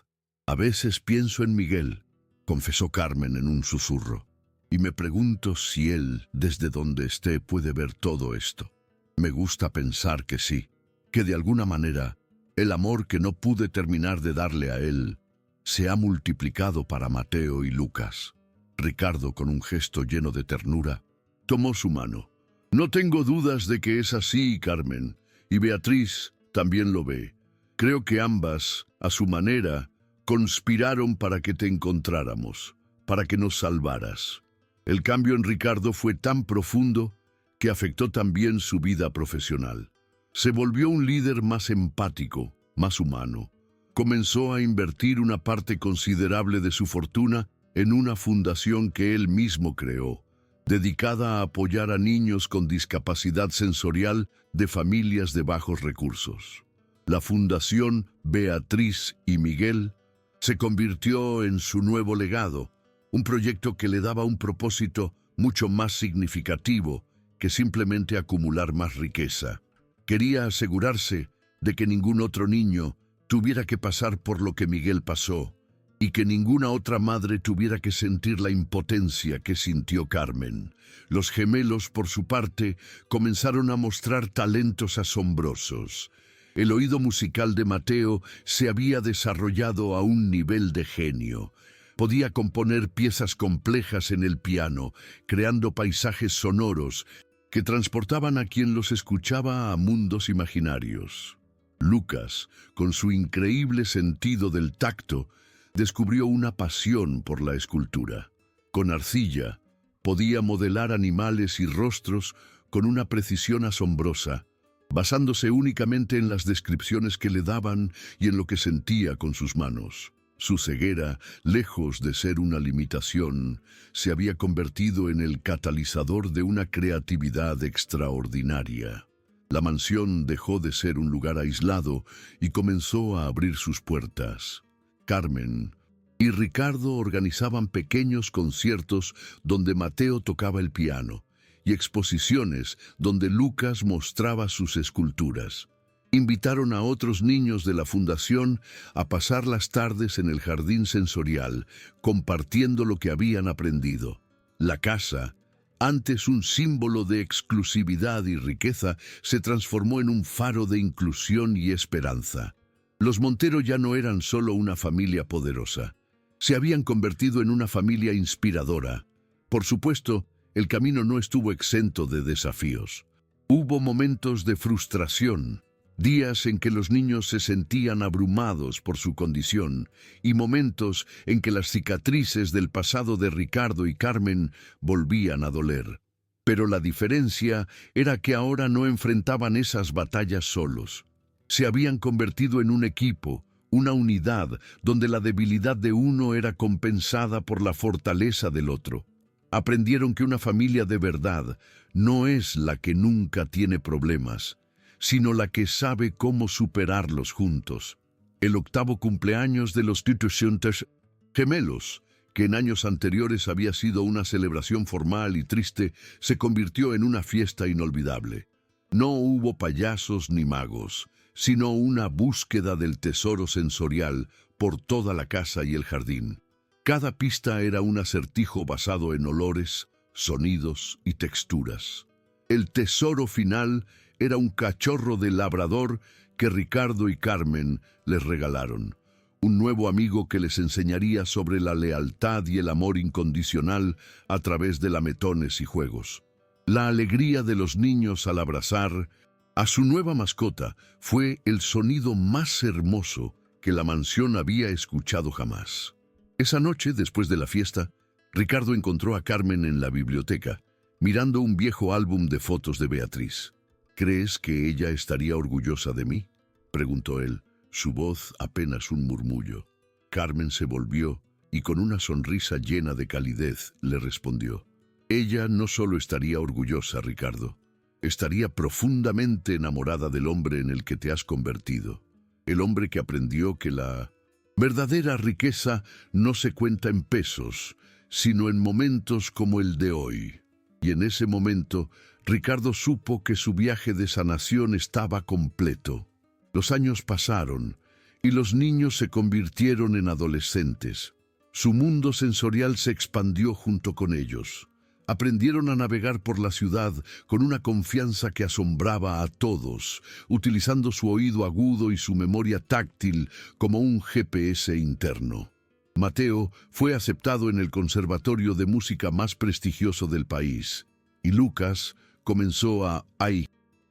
«A veces pienso en Miguel», confesó Carmen en un susurro, «y me pregunto si él, desde donde esté, puede ver todo esto. Me gusta pensar que sí, que de alguna manera el amor que no pude terminar de darle a él se ha multiplicado para Mateo y Lucas». Ricardo, con un gesto lleno de ternura, tomó su mano. «No tengo dudas de que es así, Carmen, y Beatriz también lo ve. Creo que ambas, a su manera, conspiraron para que te encontráramos, para que nos salvaras». El cambio en Ricardo fue tan profundo que afectó también su vida profesional. Se volvió un líder más empático, más humano. Comenzó a invertir una parte considerable de su fortuna en una fundación que él mismo creó, dedicada a apoyar a niños con discapacidad sensorial de familias de bajos recursos. La Fundación Beatriz y Miguel se convirtió en su nuevo legado, un proyecto que le daba un propósito mucho más significativo que simplemente acumular más riqueza. Quería asegurarse de que ningún otro niño tuviera que pasar por lo que Miguel pasó y que ninguna otra madre tuviera que sentir la impotencia que sintió Carmen. Los gemelos, por su parte, comenzaron a mostrar talentos asombrosos. El oído musical de Mateo se había desarrollado a un nivel de genio. Podía componer piezas complejas en el piano, creando paisajes sonoros que transportaban a quien los escuchaba a mundos imaginarios. Lucas, con su increíble sentido del tacto, descubrió una pasión por la escultura. Con arcilla, podía modelar animales y rostros con una precisión asombrosa, basándose únicamente en las descripciones que le daban y en lo que sentía con sus manos. Su ceguera, lejos de ser una limitación, se había convertido en el catalizador de una creatividad extraordinaria. La mansión dejó de ser un lugar aislado y comenzó a abrir sus puertas. Carmen y Ricardo organizaban pequeños conciertos donde Mateo tocaba el piano y exposiciones donde Lucas mostraba sus esculturas. Invitaron a otros niños de la fundación a pasar las tardes en el jardín sensorial, compartiendo lo que habían aprendido. La casa, antes un símbolo de exclusividad y riqueza, se transformó en un faro de inclusión y esperanza. Los Montero ya no eran solo una familia poderosa. Se habían convertido en una familia inspiradora. Por supuesto, el camino no estuvo exento de desafíos. Hubo momentos de frustración, días en que los niños se sentían abrumados por su condición y momentos en que las cicatrices del pasado de Ricardo y Carmen volvían a doler. Pero la diferencia era que ahora no enfrentaban esas batallas solos. Se habían convertido en un equipo, una unidad, donde la debilidad de uno era compensada por la fortaleza del otro. Aprendieron que una familia de verdad no es la que nunca tiene problemas, sino la que sabe cómo superarlos juntos. El octavo cumpleaños de los Tutusuntes gemelos, que en años anteriores había sido una celebración formal y triste, se convirtió en una fiesta inolvidable. No hubo payasos ni magos, sino una búsqueda del tesoro sensorial por toda la casa y el jardín. Cada pista era un acertijo basado en olores, sonidos y texturas. El tesoro final era un cachorro de labrador que Ricardo y Carmen les regalaron. Un nuevo amigo que les enseñaría sobre la lealtad y el amor incondicional a través de lametones y juegos. La alegría de los niños al abrazar a su nueva mascota fue el sonido más hermoso que la mansión había escuchado jamás. Esa noche, después de la fiesta, Ricardo encontró a Carmen en la biblioteca, mirando un viejo álbum de fotos de Beatriz. ¿Crees que ella estaría orgullosa de mí?, preguntó él, su voz apenas un murmullo. Carmen se volvió y con una sonrisa llena de calidez le respondió: ella no solo estaría orgullosa, Ricardo, estaría profundamente enamorada del hombre en el que te has convertido, el hombre que aprendió que la verdadera riqueza no se cuenta en pesos, sino en momentos como el de hoy. Y en ese momento, Ricardo supo que su viaje de sanación estaba completo. Los años pasaron y los niños se convirtieron en adolescentes. Su mundo sensorial se expandió junto con ellos. Aprendieron a navegar por la ciudad con una confianza que asombraba a todos, utilizando su oído agudo y su memoria táctil como un GPS interno. Mateo fue aceptado en el conservatorio de música más prestigioso del país, y Lucas comenzó a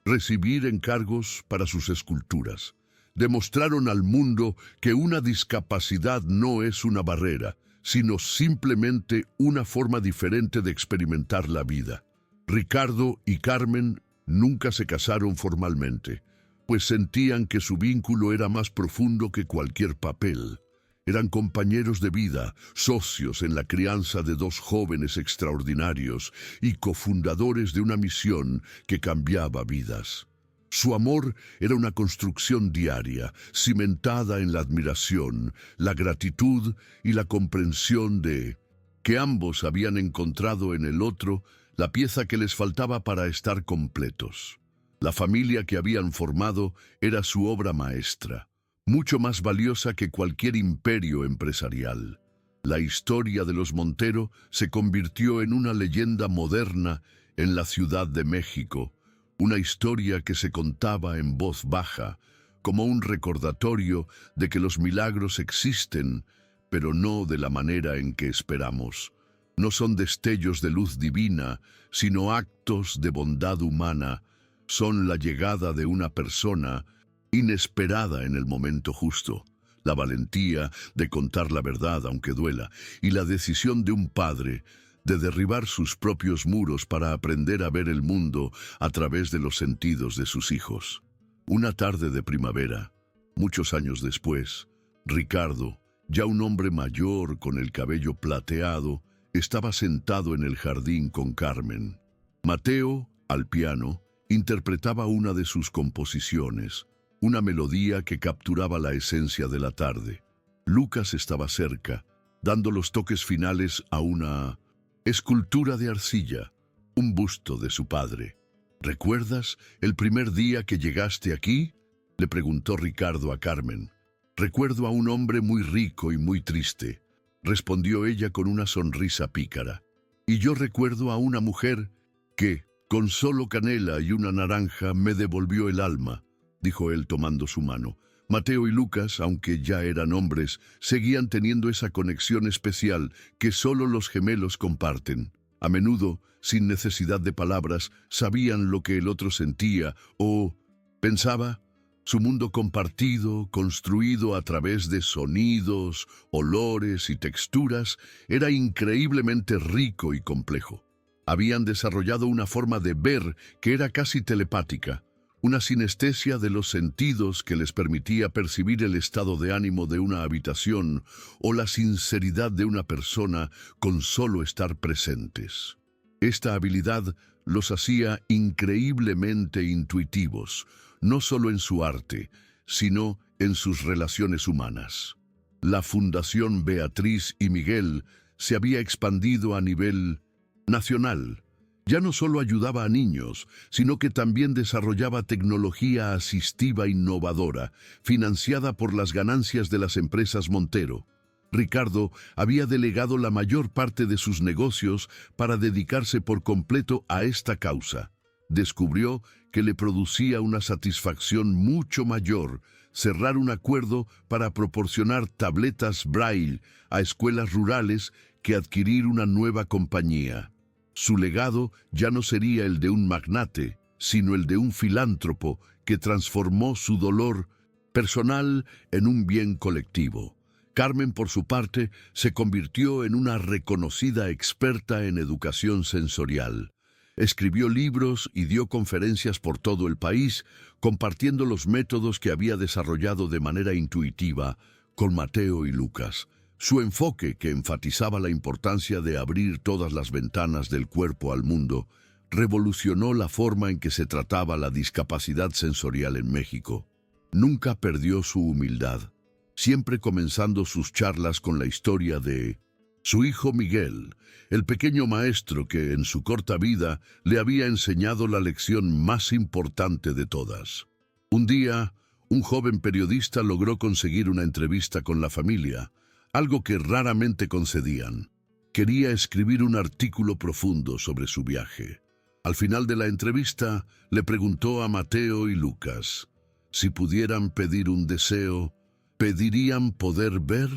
recibir encargos para sus esculturas. Demostraron al mundo que una discapacidad no es una barrera, sino simplemente una forma diferente de experimentar la vida. Ricardo y Carmen nunca se casaron formalmente, pues sentían que su vínculo era más profundo que cualquier papel. Eran compañeros de vida, socios en la crianza de dos jóvenes extraordinarios y cofundadores de una misión que cambiaba vidas. Su amor era una construcción diaria, cimentada en la admiración, la gratitud y la comprensión de que ambos habían encontrado en el otro la pieza que les faltaba para estar completos. La familia que habían formado era su obra maestra, mucho más valiosa que cualquier imperio empresarial. La historia de los Montero se convirtió en una leyenda moderna en la Ciudad de México, una historia que se contaba en voz baja, como un recordatorio de que los milagros existen, pero no de la manera en que esperamos. No son destellos de luz divina, sino actos de bondad humana. Son la llegada de una persona inesperada en el momento justo, la valentía de contar la verdad aunque duela, y la decisión de un padre de derribar sus propios muros para aprender a ver el mundo a través de los sentidos de sus hijos. Una tarde de primavera, muchos años después, Ricardo, ya un hombre mayor con el cabello plateado, estaba sentado en el jardín con Carmen. Mateo, al piano, interpretaba una de sus composiciones, una melodía que capturaba la esencia de la tarde. Lucas estaba cerca, dando los toques finales a una escultura de arcilla, un busto de su padre. ¿Recuerdas el primer día que llegaste aquí?, le preguntó Ricardo a Carmen. Recuerdo a un hombre muy rico y muy triste, respondió ella con una sonrisa pícara. Y yo recuerdo a una mujer que, con solo canela y una naranja, me devolvió el alma, dijo él tomando su mano. Mateo y Lucas, aunque ya eran hombres, seguían teniendo esa conexión especial que solo los gemelos comparten. A menudo, sin necesidad de palabras, sabían lo que el otro sentía o pensaba. Su mundo compartido, construido a través de sonidos, olores y texturas, era increíblemente rico y complejo. Habían desarrollado una forma de ver que era casi telepática, una sinestesia de los sentidos que les permitía percibir el estado de ánimo de una habitación o la sinceridad de una persona con solo estar presentes. Esta habilidad los hacía increíblemente intuitivos, no solo en su arte, sino en sus relaciones humanas. La Fundación Beatriz y Miguel se había expandido a nivel nacional. Ya no solo ayudaba a niños, sino que también desarrollaba tecnología asistiva innovadora, financiada por las ganancias de las empresas Montero. Ricardo había delegado la mayor parte de sus negocios para dedicarse por completo a esta causa. Descubrió que le producía una satisfacción mucho mayor cerrar un acuerdo para proporcionar tabletas Braille a escuelas rurales que adquirir una nueva compañía. Su legado ya no sería el de un magnate, sino el de un filántropo que transformó su dolor personal en un bien colectivo. Carmen, por su parte, se convirtió en una reconocida experta en educación sensorial. Escribió libros y dio conferencias por todo el país, compartiendo los métodos que había desarrollado de manera intuitiva con Mateo y Lucas. Su enfoque, que enfatizaba la importancia de abrir todas las ventanas del cuerpo al mundo, revolucionó la forma en que se trataba la discapacidad sensorial en México. Nunca perdió su humildad, siempre comenzando sus charlas con la historia de su hijo Miguel, el pequeño maestro que en su corta vida le había enseñado la lección más importante de todas. Un día, un joven periodista logró conseguir una entrevista con la familia, algo que raramente concedían. Quería escribir un artículo profundo sobre su viaje. Al final de la entrevista, le preguntó a Mateo y Lucas si pudieran pedir un deseo, ¿pedirían poder ver?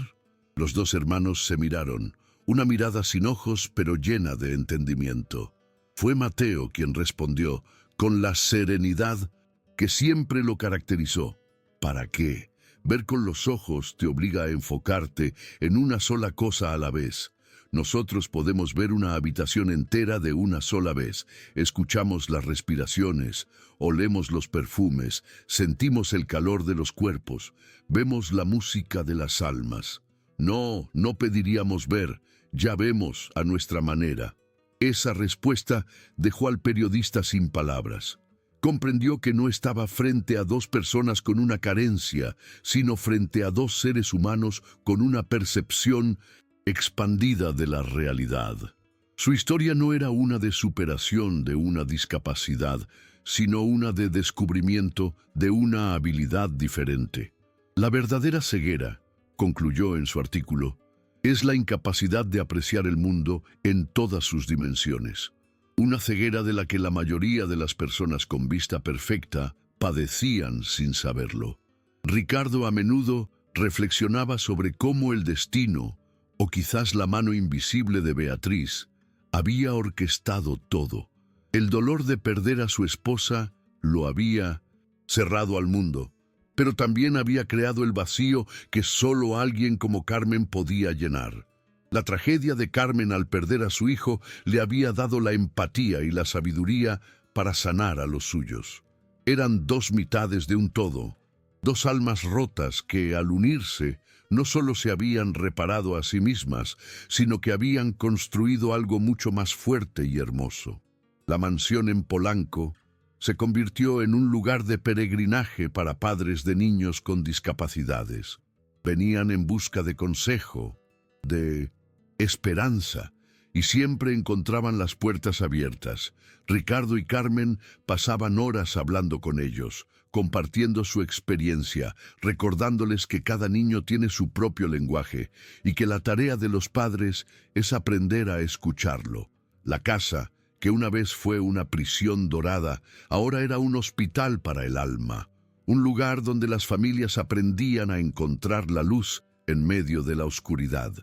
Los dos hermanos se miraron, una mirada sin ojos pero llena de entendimiento. Fue Mateo quien respondió, con la serenidad que siempre lo caracterizó. ¿Para qué? Ver con los ojos te obliga a enfocarte en una sola cosa a la vez. Nosotros podemos ver una habitación entera de una sola vez. Escuchamos las respiraciones, olemos los perfumes, sentimos el calor de los cuerpos, vemos la música de las almas. No pediríamos ver, ya vemos a nuestra manera. Esa respuesta dejó al periodista sin palabras. Comprendió que no estaba frente a dos personas con una carencia, sino frente a dos seres humanos con una percepción expandida de la realidad. Su historia no era una de superación de una discapacidad, sino una de descubrimiento de una habilidad diferente. La verdadera ceguera, concluyó en su artículo, es la incapacidad de apreciar el mundo en todas sus dimensiones. Una ceguera de la que la mayoría de las personas con vista perfecta padecían sin saberlo. Ricardo a menudo reflexionaba sobre cómo el destino, o quizás la mano invisible de Beatriz, había orquestado todo. El dolor de perder a su esposa lo había cerrado al mundo, pero también había creado el vacío que solo alguien como Carmen podía llenar. La tragedia de Carmen al perder a su hijo le había dado la empatía y la sabiduría para sanar a los suyos. Eran dos mitades de un todo, dos almas rotas que, al unirse, no solo se habían reparado a sí mismas, sino que habían construido algo mucho más fuerte y hermoso. La mansión en Polanco se convirtió en un lugar de peregrinaje para padres de niños con discapacidades. Venían en busca de consejo, de esperanza, y siempre encontraban las puertas abiertas. Ricardo y Carmen pasaban horas hablando con ellos, compartiendo su experiencia, recordándoles que cada niño tiene su propio lenguaje y que la tarea de los padres es aprender a escucharlo. La casa, que una vez fue una prisión dorada, ahora era un hospital para el alma, un lugar donde las familias aprendían a encontrar la luz en medio de la oscuridad.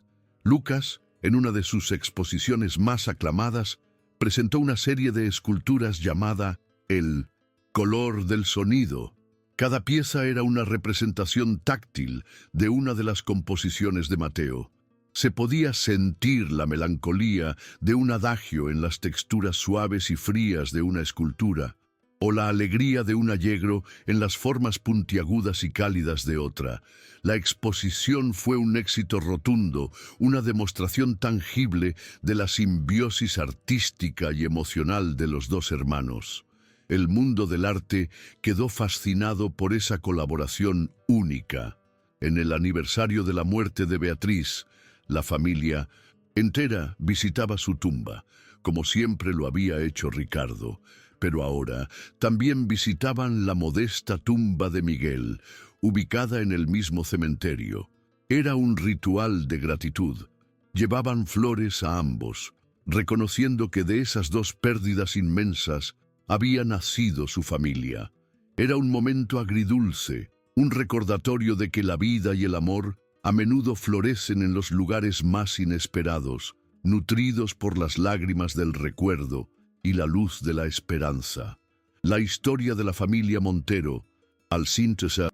Lucas, en una de sus exposiciones más aclamadas, presentó una serie de esculturas llamada El color del sonido. Cada pieza era una representación táctil de una de las composiciones de Mateo. Se podía sentir la melancolía de un adagio en las texturas suaves y frías de una escultura, o la alegría de un allegro en las formas puntiagudas y cálidas de otra. La exposición fue un éxito rotundo, una demostración tangible de la simbiosis artística y emocional de los dos hermanos. El mundo del arte quedó fascinado por esa colaboración única. En el aniversario de la muerte de Beatriz, la familia entera visitaba su tumba, como siempre lo había hecho Ricardo, pero ahora también visitaban la modesta tumba de Miguel, ubicada en el mismo cementerio. Era un ritual de gratitud. Llevaban flores a ambos, reconociendo que de esas dos pérdidas inmensas había nacido su familia. Era un momento agridulce, un recordatorio de que la vida y el amor a menudo florecen en los lugares más inesperados, nutridos por las lágrimas del recuerdo y la luz de la esperanza. La historia de la familia Montero, al síntesis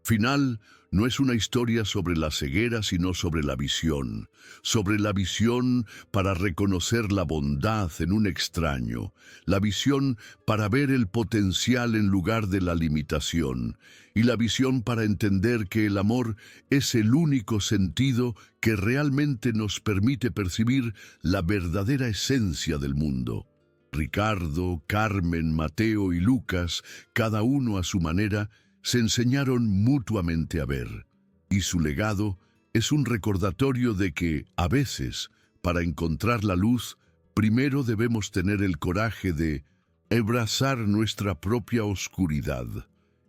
final, no es una historia sobre la ceguera, sino sobre la visión para reconocer la bondad en un extraño, la visión para ver el potencial en lugar de la limitación, y la visión para entender que el amor es el único sentido que realmente nos permite percibir la verdadera esencia del mundo. Ricardo, Carmen, Mateo y Lucas, cada uno a su manera, se enseñaron mutuamente a ver, y su legado es un recordatorio de que, a veces, para encontrar la luz, primero debemos tener el coraje de abrazar nuestra propia oscuridad.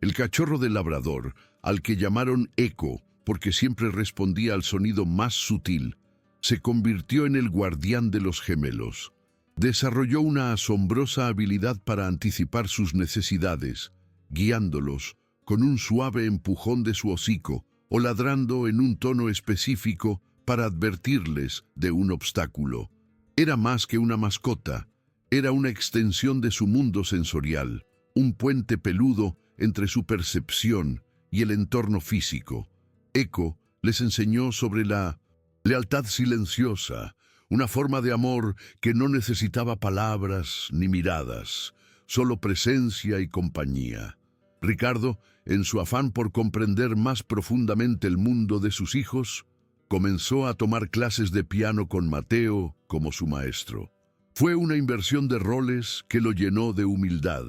El cachorro del labrador, al que llamaron Eco, porque siempre respondía al sonido más sutil, se convirtió en el guardián de los gemelos. Desarrolló una asombrosa habilidad para anticipar sus necesidades, guiándolos con un suave empujón de su hocico o ladrando en un tono específico para advertirles de un obstáculo. Era más que una mascota, era una extensión de su mundo sensorial, un puente peludo entre su percepción y el entorno físico. Eco les enseñó sobre la lealtad silenciosa, una forma de amor que no necesitaba palabras ni miradas, solo presencia y compañía. Ricardo, en su afán por comprender más profundamente el mundo de sus hijos, comenzó a tomar clases de piano con Mateo como su maestro. Fue una inversión de roles que lo llenó de humildad.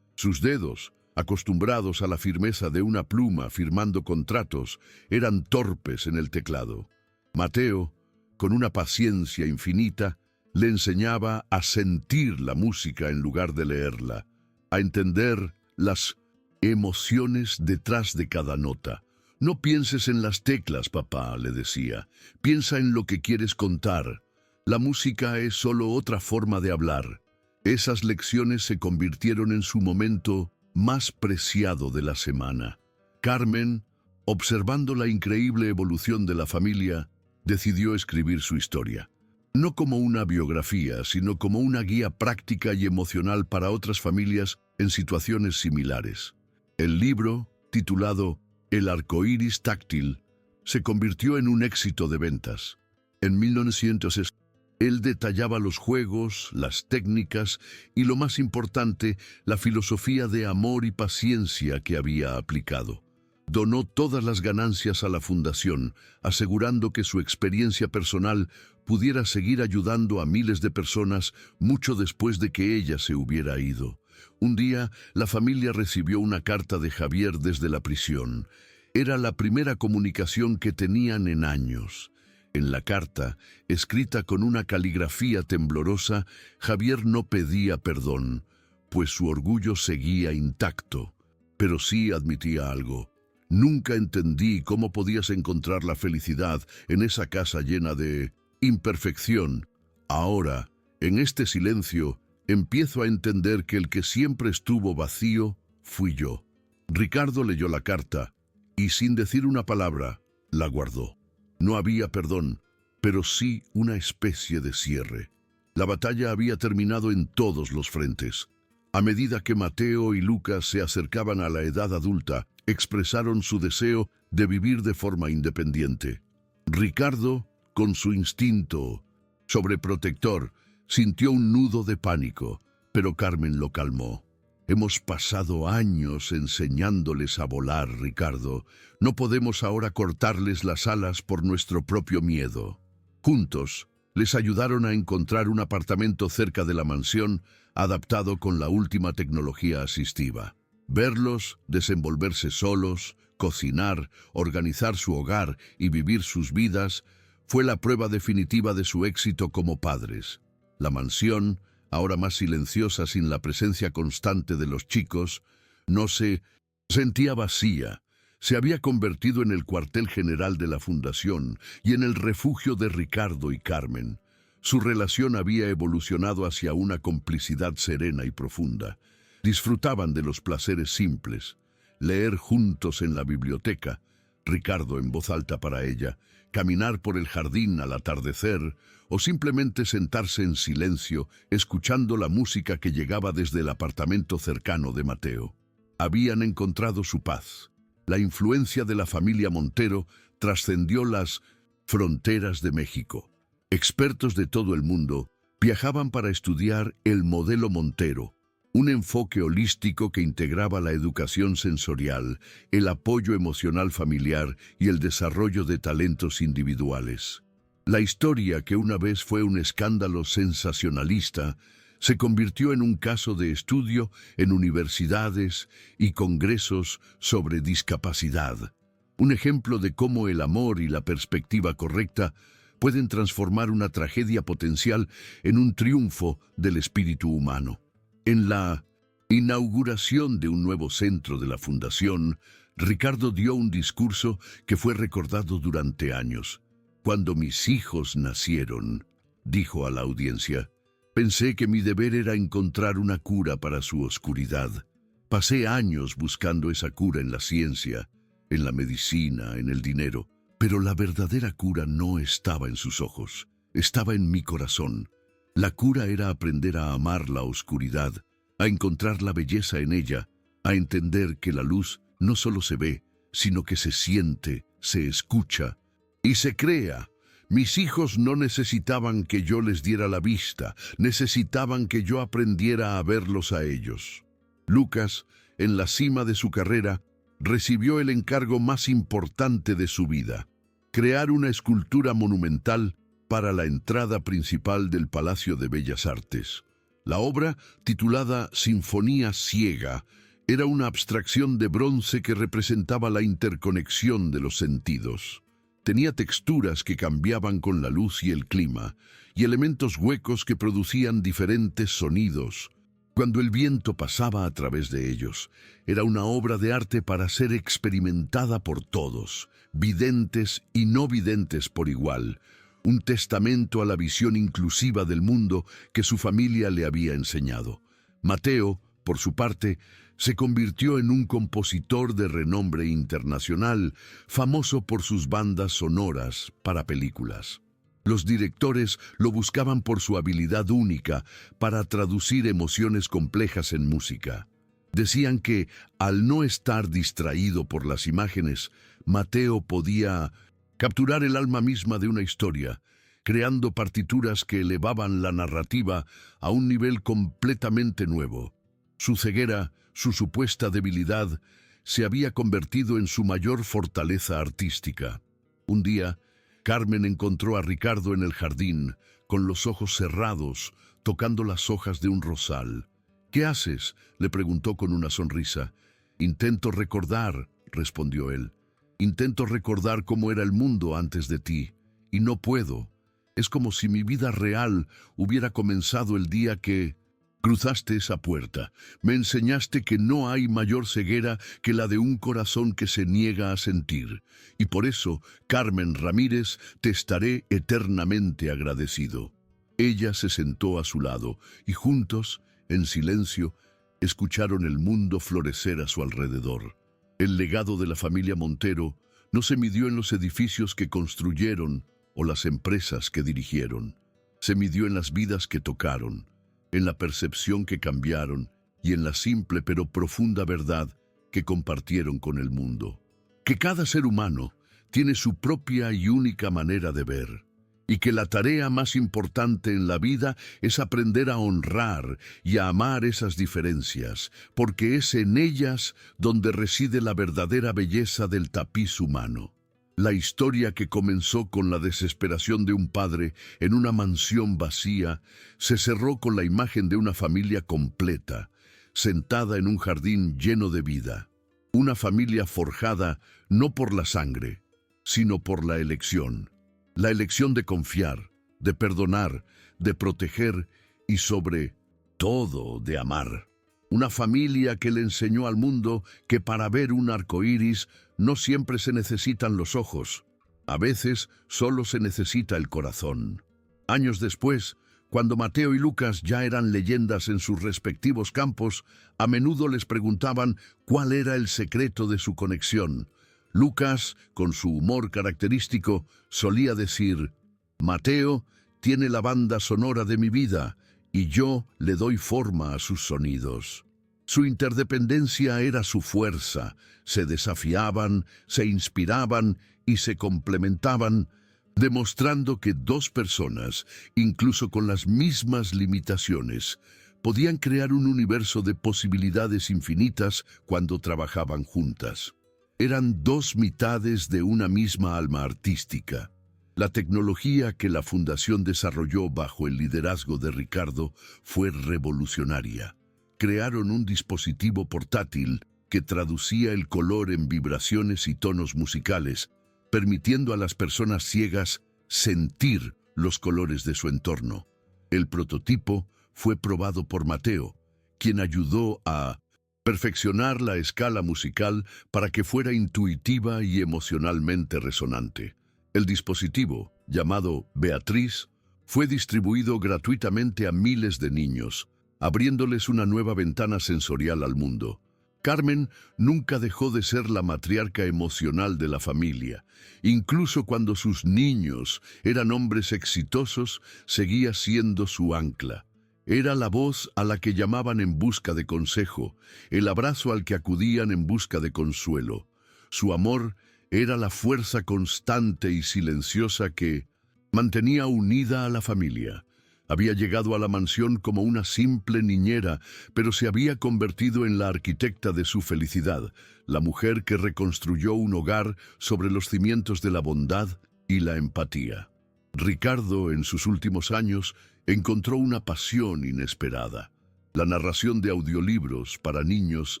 Sus dedos, acostumbrados a la firmeza de una pluma firmando contratos, eran torpes en el teclado. Mateo, con una paciencia infinita, le enseñaba a sentir la música en lugar de leerla, a entender las emociones detrás de cada nota. No pienses en las teclas, papá, le decía. Piensa en lo que quieres contar. La música es solo otra forma de hablar. Esas lecciones se convirtieron en su momento más preciado de la semana. Carmen, observando la increíble evolución de la familia, decidió escribir su historia. No como una biografía, sino como una guía práctica y emocional para otras familias en situaciones similares. El libro, titulado El arcoíris táctil, se convirtió en un éxito de ventas. En 1960, él detallaba los juegos, las técnicas y, lo más importante, la filosofía de amor y paciencia que había aplicado. Donó todas las ganancias a la fundación, asegurando que su experiencia personal pudiera seguir ayudando a miles de personas mucho después de que ella se hubiera ido. Un día, la familia recibió una carta de Javier desde la prisión. Era la primera comunicación que tenían en años. En la carta, escrita con una caligrafía temblorosa, Javier no pedía perdón, pues su orgullo seguía intacto, pero sí admitía algo. Nunca entendí cómo podías encontrar la felicidad en esa casa llena de imperfección. Ahora, en este silencio, empiezo a entender que el que siempre estuvo vacío fui yo. Ricardo leyó la carta y, sin decir una palabra, la guardó. No había perdón, pero sí una especie de cierre. La batalla había terminado en todos los frentes. A medida que Mateo y Lucas se acercaban a la edad adulta, expresaron su deseo de vivir de forma independiente. Ricardo, con su instinto sobreprotector, sintió un nudo de pánico, pero Carmen lo calmó. Hemos pasado años enseñándoles a volar, Ricardo. No podemos ahora cortarles las alas por nuestro propio miedo. Juntos, les ayudaron a encontrar un apartamento cerca de la mansión, adaptado con la última tecnología asistiva. Verlos desenvolverse solos, cocinar, organizar su hogar y vivir sus vidas fue la prueba definitiva de su éxito como padres. La mansión, ahora más silenciosa sin la presencia constante de los chicos, no se sentía vacía. Se había convertido en el cuartel general de la fundación y en el refugio de Ricardo y Carmen. Su relación había evolucionado hacia una complicidad serena y profunda. Disfrutaban de los placeres simples, leer juntos en la biblioteca, Ricardo en voz alta para ella, caminar por el jardín al atardecer o simplemente sentarse en silencio escuchando la música que llegaba desde el apartamento cercano de Mateo. Habían encontrado su paz. La influencia de la familia Montero trascendió las fronteras de México. Expertos de todo el mundo viajaban para estudiar el modelo Montero, un enfoque holístico que integraba la educación sensorial, el apoyo emocional familiar y el desarrollo de talentos individuales. La historia, que una vez fue un escándalo sensacionalista, se convirtió en un caso de estudio en universidades y congresos sobre discapacidad. Un ejemplo de cómo el amor y la perspectiva correcta pueden transformar una tragedia potencial en un triunfo del espíritu humano. En la inauguración de un nuevo centro de la Fundación, Ricardo dio un discurso que fue recordado durante años. Cuando mis hijos nacieron, dijo a la audiencia, pensé que mi deber era encontrar una cura para su oscuridad. Pasé años buscando esa cura en la ciencia, en la medicina, en el dinero, pero la verdadera cura no estaba en sus ojos, estaba en mi corazón. La cura era aprender a amar la oscuridad, a encontrar la belleza en ella, a entender que la luz no solo se ve, sino que se siente, se escucha y se crea. Mis hijos no necesitaban que yo les diera la vista, necesitaban que yo aprendiera a verlos a ellos. Lucas, en la cima de su carrera, recibió el encargo más importante de su vida: crear una escultura monumental para la entrada principal del Palacio de Bellas Artes. La obra, titulada Sinfonía Ciega, era una abstracción de bronce que representaba la interconexión de los sentidos. Tenía texturas que cambiaban con la luz y el clima, y elementos huecos que producían diferentes sonidos cuando el viento pasaba a través de ellos. Era una obra de arte para ser experimentada por todos, videntes y no videntes por igual, un testamento a la visión inclusiva del mundo que su familia le había enseñado. Mateo, por su parte, se convirtió en un compositor de renombre internacional, famoso por sus bandas sonoras para películas. Los directores lo buscaban por su habilidad única para traducir emociones complejas en música. Decían que, al no estar distraído por las imágenes, Mateo podía capturar el alma misma de una historia, creando partituras que elevaban la narrativa a un nivel completamente nuevo. Su ceguera, su supuesta debilidad, se había convertido en su mayor fortaleza artística. Un día, Carmen encontró a Ricardo en el jardín, con los ojos cerrados, tocando las hojas de un rosal. «¿Qué haces?», le preguntó con una sonrisa. «Intento recordar», respondió él. «Intento recordar cómo era el mundo antes de ti, y no puedo. Es como si mi vida real hubiera comenzado el día que cruzaste esa puerta. Me enseñaste que no hay mayor ceguera que la de un corazón que se niega a sentir. Y por eso, Carmen Ramírez, te estaré eternamente agradecido». Ella se sentó a su lado y juntos, en silencio, escucharon el mundo florecer a su alrededor. El legado de la familia Montero no se midió en los edificios que construyeron o las empresas que dirigieron. Se midió en las vidas que tocaron, en la percepción que cambiaron y en la simple pero profunda verdad que compartieron con el mundo. Que cada ser humano tiene su propia y única manera de ver, y que la tarea más importante en la vida es aprender a honrar y a amar esas diferencias, porque es en ellas donde reside la verdadera belleza del tapiz humano. La historia, que comenzó con la desesperación de un padre en una mansión vacía, se cerró con la imagen de una familia completa, sentada en un jardín lleno de vida. Una familia forjada no por la sangre, sino por la elección. La elección de confiar, de perdonar, de proteger y sobre todo de amar. Una familia que le enseñó al mundo que para ver un arco iris no siempre se necesitan los ojos. A veces solo se necesita el corazón. Años después, cuando Mateo y Lucas ya eran leyendas en sus respectivos campos, a menudo les preguntaban cuál era el secreto de su conexión. Lucas, con su humor característico, solía decir: Mateo tiene la banda sonora de mi vida y yo le doy forma a sus sonidos. Su interdependencia era su fuerza, se desafiaban, se inspiraban y se complementaban, demostrando que dos personas, incluso con las mismas limitaciones, podían crear un universo de posibilidades infinitas cuando trabajaban juntas. Eran dos mitades de una misma alma artística. La tecnología que la Fundación desarrolló bajo el liderazgo de Ricardo fue revolucionaria. Crearon un dispositivo portátil que traducía el color en vibraciones y tonos musicales, permitiendo a las personas ciegas sentir los colores de su entorno. El prototipo fue probado por Mateo, quien ayudó a perfeccionar la escala musical para que fuera intuitiva y emocionalmente resonante. El dispositivo, llamado Beatriz, fue distribuido gratuitamente a miles de niños, abriéndoles una nueva ventana sensorial al mundo. Carmen nunca dejó de ser la matriarca emocional de la familia. Incluso cuando sus niños eran hombres exitosos, seguía siendo su ancla. Era la voz a la que llamaban en busca de consejo, el abrazo al que acudían en busca de consuelo. Su amor era la fuerza constante y silenciosa que mantenía unida a la familia. Había llegado a la mansión como una simple niñera, pero se había convertido en la arquitecta de su felicidad, la mujer que reconstruyó un hogar sobre los cimientos de la bondad y la empatía. Ricardo, en sus últimos años, encontró una pasión inesperada: la narración de audiolibros para niños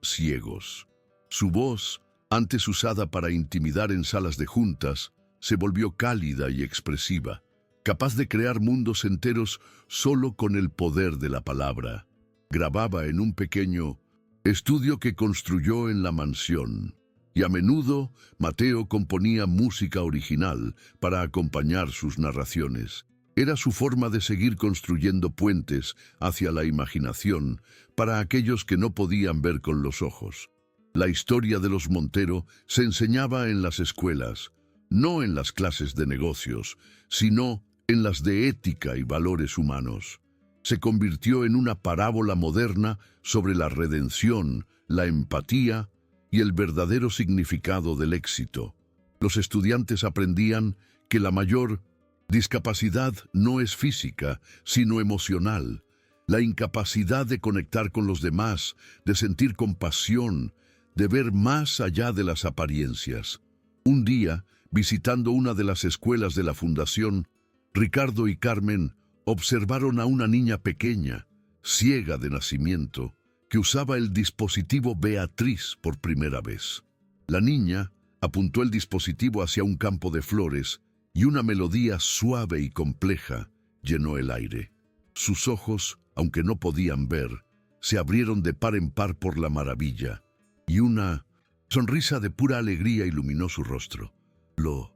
ciegos. Su voz, antes usada para intimidar en salas de juntas, se volvió cálida y expresiva, capaz de crear mundos enteros solo con el poder de la palabra. Grababa en un pequeño estudio que construyó en la mansión, y a menudo Mateo componía música original para acompañar sus narraciones. Era su forma de seguir construyendo puentes hacia la imaginación para aquellos que no podían ver con los ojos. La historia de los Montero se enseñaba en las escuelas, no en las clases de negocios, sino en las de ética y valores humanos. Se convirtió en una parábola moderna sobre la redención, la empatía y el verdadero significado del éxito. Los estudiantes aprendían que la mayor discapacidad no es física, sino emocional. La incapacidad de conectar con los demás, de sentir compasión, de ver más allá de las apariencias. Un día, visitando una de las escuelas de la Fundación, Ricardo y Carmen observaron a una niña pequeña, ciega de nacimiento, que usaba el dispositivo Beatriz por primera vez. La niña apuntó el dispositivo hacia un campo de flores y una melodía suave y compleja llenó el aire. Sus ojos, aunque no podían ver, se abrieron de par en par por la maravilla, y una sonrisa de pura alegría iluminó su rostro. Lo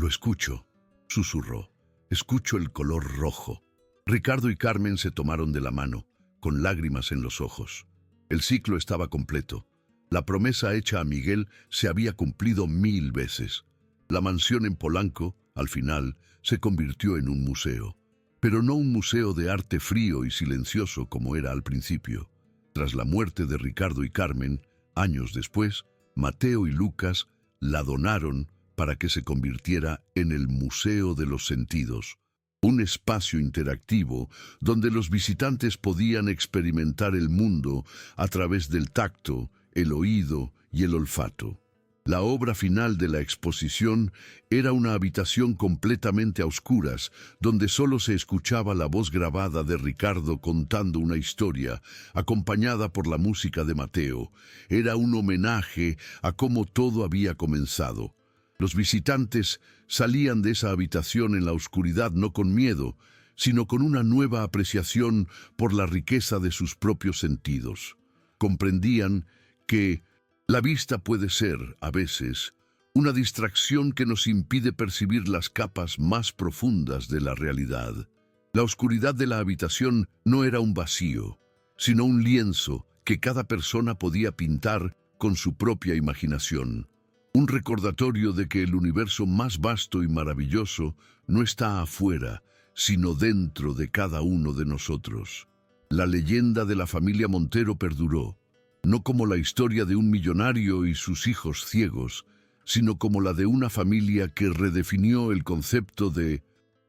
escucho, susurró. Escucho el color rojo. Ricardo y Carmen se tomaron de la mano, con lágrimas en los ojos. El ciclo estaba completo. La promesa hecha a Miguel se había cumplido 1000 veces. La mansión en Polanco, al final, se convirtió en un museo. Pero no un museo de arte frío y silencioso como era al principio. Tras la muerte de Ricardo y Carmen, años después, Mateo y Lucas la donaron para que se convirtiera en el Museo de los Sentidos, un espacio interactivo donde los visitantes podían experimentar el mundo a través del tacto, el oído y el olfato. La obra final de la exposición era una habitación completamente a oscuras, donde solo se escuchaba la voz grabada de Ricardo contando una historia, acompañada por la música de Mateo. Era un homenaje a cómo todo había comenzado. Los visitantes salían de esa habitación en la oscuridad no con miedo, sino con una nueva apreciación por la riqueza de sus propios sentidos. Comprendían que la vista puede ser, a veces, una distracción que nos impide percibir las capas más profundas de la realidad. La oscuridad de la habitación no era un vacío, sino un lienzo que cada persona podía pintar con su propia imaginación. un recordatorio de que el universo más vasto y maravilloso no está afuera, sino dentro de cada uno de nosotros. La leyenda de la familia Montero perduró, no como la historia de un millonario y sus hijos ciegos, sino como la de una familia que redefinió el concepto de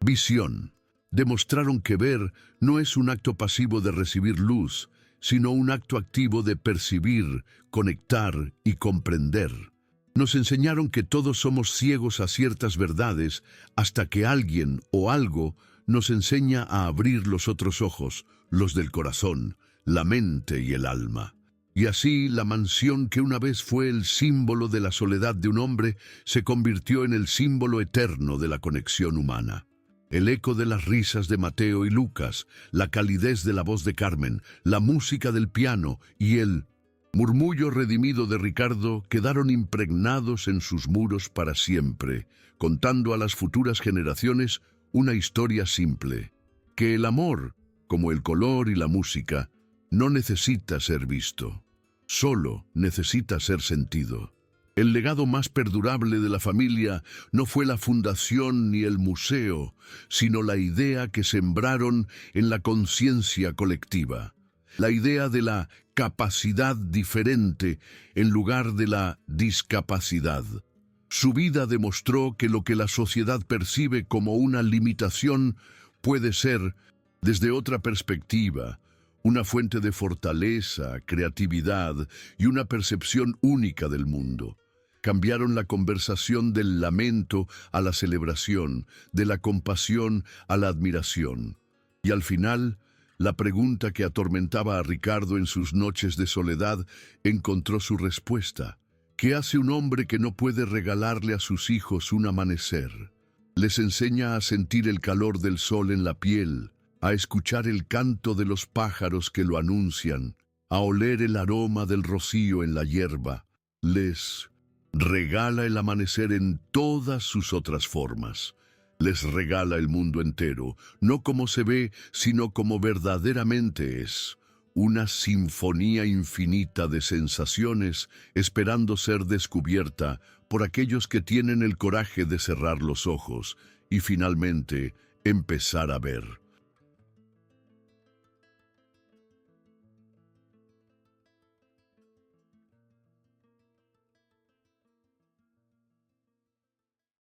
visión. Demostraron que ver no es un acto pasivo de recibir luz, sino un acto activo de percibir, conectar y comprender. Nos enseñaron que todos somos ciegos a ciertas verdades hasta que alguien o algo nos enseña a abrir los otros ojos, los del corazón, la mente y el alma. Y así la mansión que una vez fue el símbolo de la soledad de un hombre se convirtió en el símbolo eterno de la conexión humana. El eco de las risas de Mateo y Lucas, la calidez de la voz de Carmen, la música del piano y el murmullo redimido de Ricardo quedaron impregnados en sus muros para siempre, contando a las futuras generaciones una historia simple, que el amor, como el color y la música, no necesita ser visto, solo necesita ser sentido. El legado más perdurable de la familia no fue la fundación ni el museo, sino la idea que sembraron en la conciencia colectiva. La idea de la capacidad diferente en lugar de la discapacidad. Su vida demostró que lo que la sociedad percibe como una limitación puede ser, desde otra perspectiva, una fuente de fortaleza, creatividad y una percepción única del mundo. Cambiaron la conversación del lamento a la celebración, de la compasión a la admiración. Y al final, la pregunta que atormentaba a Ricardo en sus noches de soledad encontró su respuesta. ¿Qué hace un hombre que no puede regalarle a sus hijos un amanecer? Les enseña a sentir el calor del sol en la piel, a escuchar el canto de los pájaros que lo anuncian, a oler el aroma del rocío en la hierba. Les regala el amanecer en todas sus otras formas. Les regala el mundo entero, no como se ve, sino como verdaderamente es. Una sinfonía infinita de sensaciones esperando ser descubierta por aquellos que tienen el coraje de cerrar los ojos y finalmente empezar a ver.